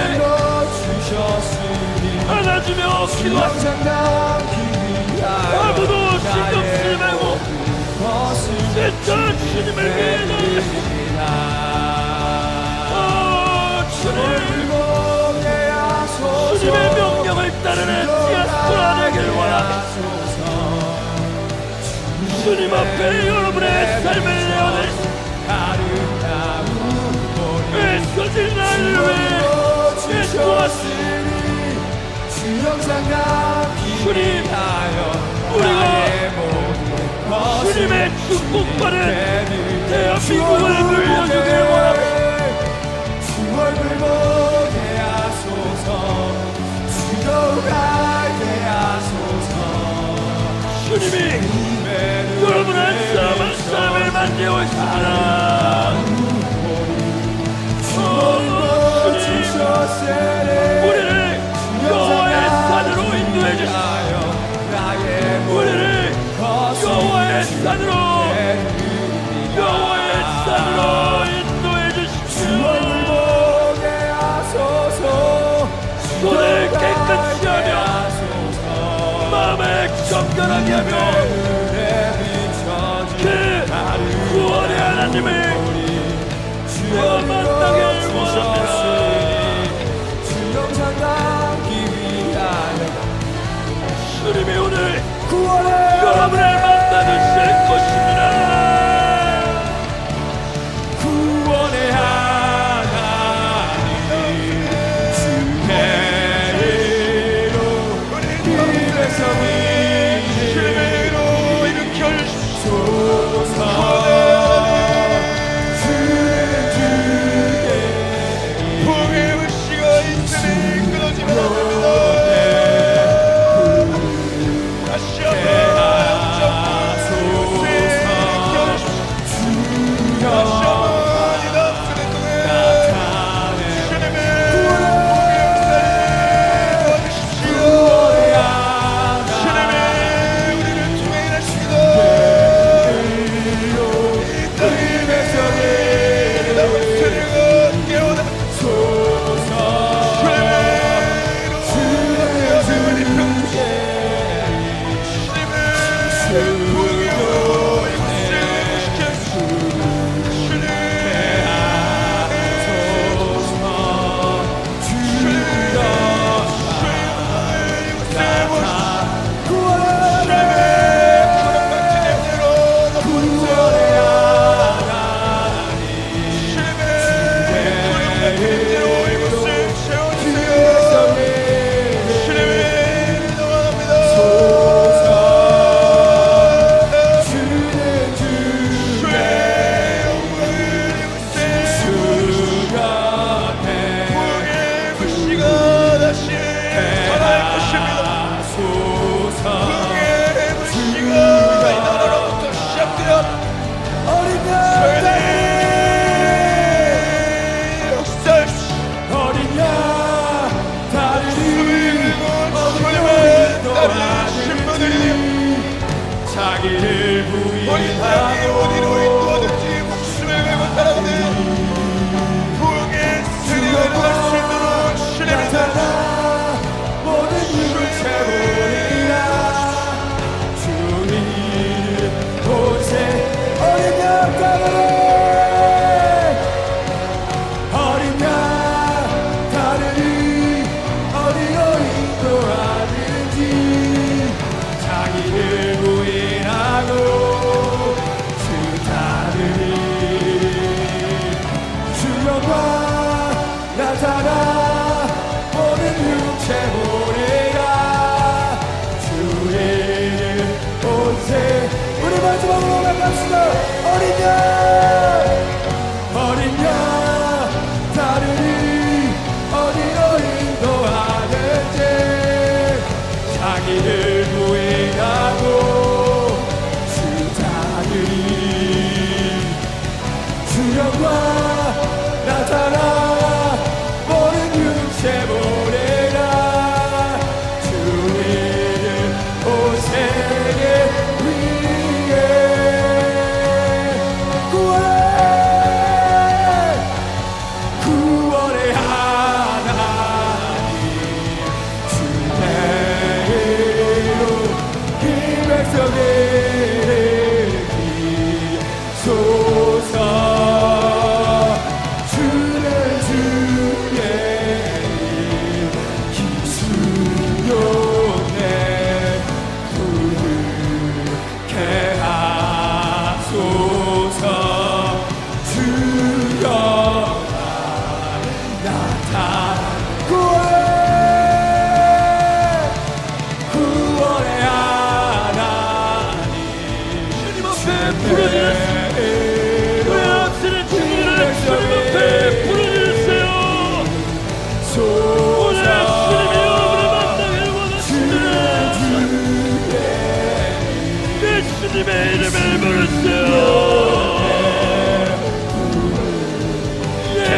안아주며 기도하시오. 아무도 신경 쓰지 말고 진짜 주님을 위해 주님의 명령을 따르는 디아스포라 되길 원합니다. 주님 앞에 여러분의 삶을 내어드리시오. 왜 선생님, 아이들 왜 도와주시오. 주님, 우리가 주님의 축복받은 대한민국을 물려주길 원합니다. 주 얼굴 보게 하소서. 주도 가게 하소서. 주님이 여러분의 삶을 만지고 있습니다. 주님, 우리를 여호와의 산으로 인도해 주시오. 우리를 여호와의 산으로 인도해 주십시오. 손을 깨끗이 하며 마음을 정결하게 하며 그 구원의 하나님을 만나길 원합니다. 주님이 오늘 여러분을 만나주실 것입니다. 구원의 하나님 주의 이름 입에서 주여가 나타나 모든 육체 보내라 주의 옷에 우리 마지막으로 나갑시다. 어린 양 다르니 어디로 인도하는지 자기를 구해가고 주자들이 주여가 나타나 모든 육체 보내라 주의 옷에 위에 구원의 하나님 주내로 이 백성에게 소서 주님의 이름을 부르세요.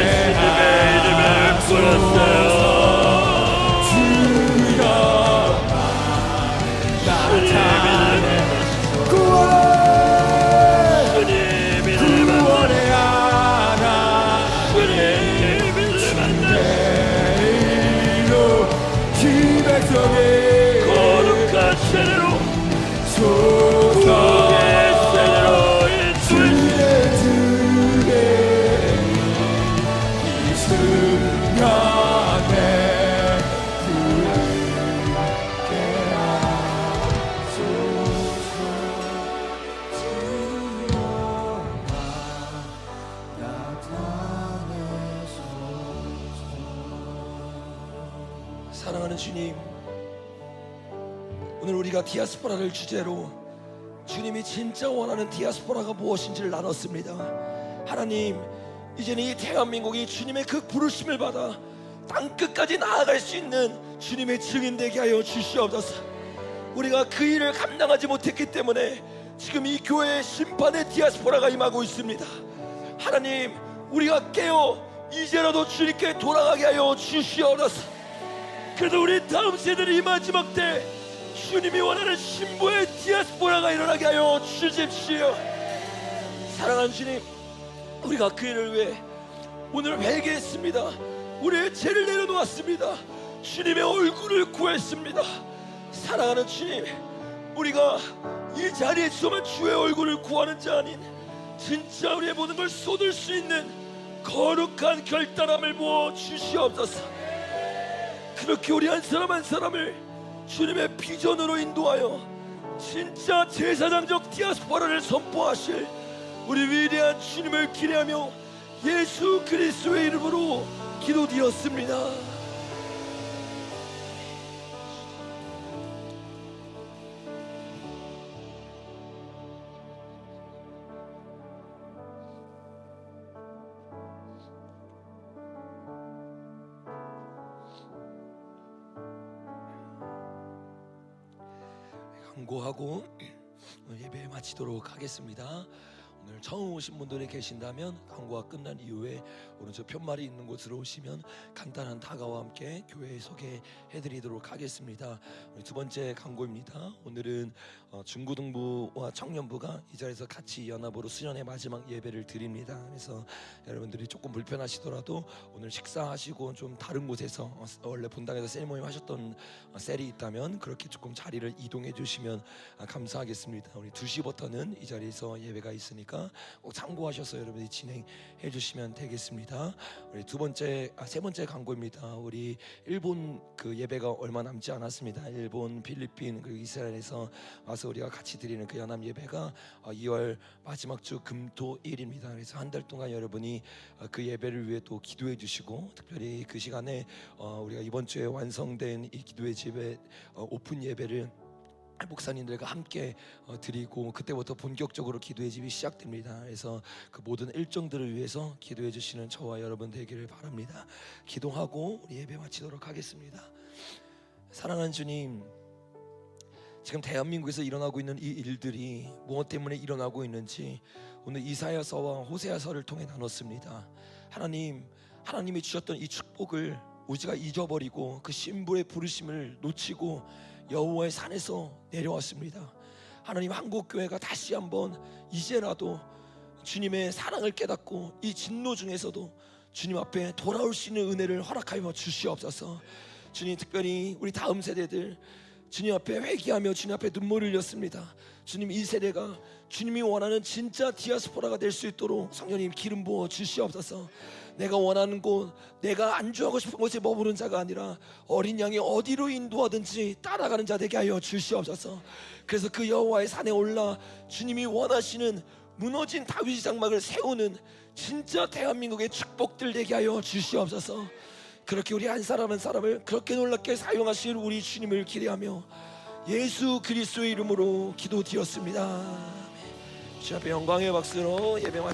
예수님의 이름을 부르세요. 구원의 하나 주님을 만나시고 이 백성의 거룩한 세례로 사랑하는 주님, 오늘 우리가 디아스포라를 주제로 주님이 진짜 원하는 디아스포라가 무엇인지를 나눴습니다. 하나님, 이제는 이 대한민국이 주님의 그 부르심을 받아 땅끝까지 나아갈 수 있는 주님의 증인 되게 하여 주시옵소서. 우리가 그 일을 감당하지 못했기 때문에 지금 이 교회에 심판의 디아스포라가 임하고 있습니다. 하나님, 우리가 깨어 이제라도 주님께 돌아가게 하여 주시옵소서. 그래도 우리 다음 세대를 이 마지막 때 주님이 원하는 신부의 디아스포라가 일어나게 하여 주십시오. 사랑하는 주님, 우리가 그 일을 위해 오늘 회개했습니다. 우리의 죄를 내려놓았습니다. 주님의 얼굴을 구했습니다. 사랑하는 주님, 우리가 이 자리에서만 주의 얼굴을 구하는 자 아닌 진짜 우리의 모든 걸 쏟을 수 있는 거룩한 결단함을 부어 주시옵소서. 그렇게 우리 한 사람 한 사람을 주님의 비전으로 인도하여 진짜 제사장적 디아스포라를 선포하실 우리 위대한 주님을 기대하며 예수 그리스도의 이름으로 기도드렸습니다. 광고하고 예배 마치도록 하겠습니다. 오늘 처음 오신 분들이 계신다면 광고가 끝난 이후에 오른쪽 편말이 있는 곳으로 오시면 간단한 다가와 함께 교회 소개해드리도록 하겠습니다. 우리 두 번째 광고입니다. 오늘은 중고등부와 청년부가 이 자리에서 같이 연합으로 수련의 마지막 예배를 드립니다. 그래서 여러분들이 조금 불편하시더라도 오늘 식사하시고 좀 다른 곳에서 원래 본당에서 셀모임 하셨던 셀이 있다면 그렇게 조금 자리를 이동해 주시면 감사하겠습니다. 우리 2시부터는 이 자리에서 예배가 있으니까 있으니까 꼭 참고하셔서 여러분이 진행해 주시면 되겠습니다. 우리 세 번째 광고입니다. 우리 일본 그 예배가 얼마 남지 않았습니다. 일본, 필리핀 그리고 이스라엘에서 와서 우리가 같이 드리는 그 연합 예배가 2월 마지막 주 금토일입니다. 그래서 한 달 동안 여러분이 그 예배를 위해 또 기도해 주시고, 특별히 그 시간에 우리가 이번 주에 완성된 이 기도의 집에 오픈 예배를 목사님들과 함께 드리고, 그때부터 본격적으로 기도의 집이 시작됩니다. 그래서 그 모든 일정들을 위해서 기도해 주시는 저와 여러분 되기를 바랍니다. 기도하고 우리 예배 마치도록 하겠습니다. 사랑하는 주님, 지금 대한민국에서 일어나고 있는 이 일들이 무엇 때문에 일어나고 있는지 오늘 이사야서와 호세아서를 통해 나눴습니다. 하나님이 주셨던 이 축복을 우리가 잊어버리고 그 신부의 부르심을 놓치고 여호와의 산에서 내려왔습니다. 하나님, 한국교회가 다시 한번 이제라도 주님의 사랑을 깨닫고 이 진노 중에서도 주님 앞에 돌아올 수 있는 은혜를 허락하여 주시옵소서. 주님, 특별히 우리 다음 세대들 주님 앞에 회개하며 주님 앞에 눈물을 흘렸습니다. 주님, 이 세대가 주님이 원하는 진짜 디아스포라가 될 수 있도록 성령님 기름 부어 주시옵소서. 내가 원하는 곳, 내가 안주하고 싶은 곳에 머무는 자가 아니라 어린 양이 어디로 인도하든지 따라가는 자 되게 하여 주시옵소서. 그래서 그 여호와의 산에 올라 주님이 원하시는 무너진 다윗의 장막을 세우는 진짜 대한민국의 축복들 되게 하여 주시옵소서. 그렇게 우리 한 사람 한 사람을 그렇게 놀랍게 사용하실 우리 주님을 기대하며 예수 그리스도의 이름으로 기도드렸습니다. 주 앞에 영광의 박수로 예배 마치겠습니다.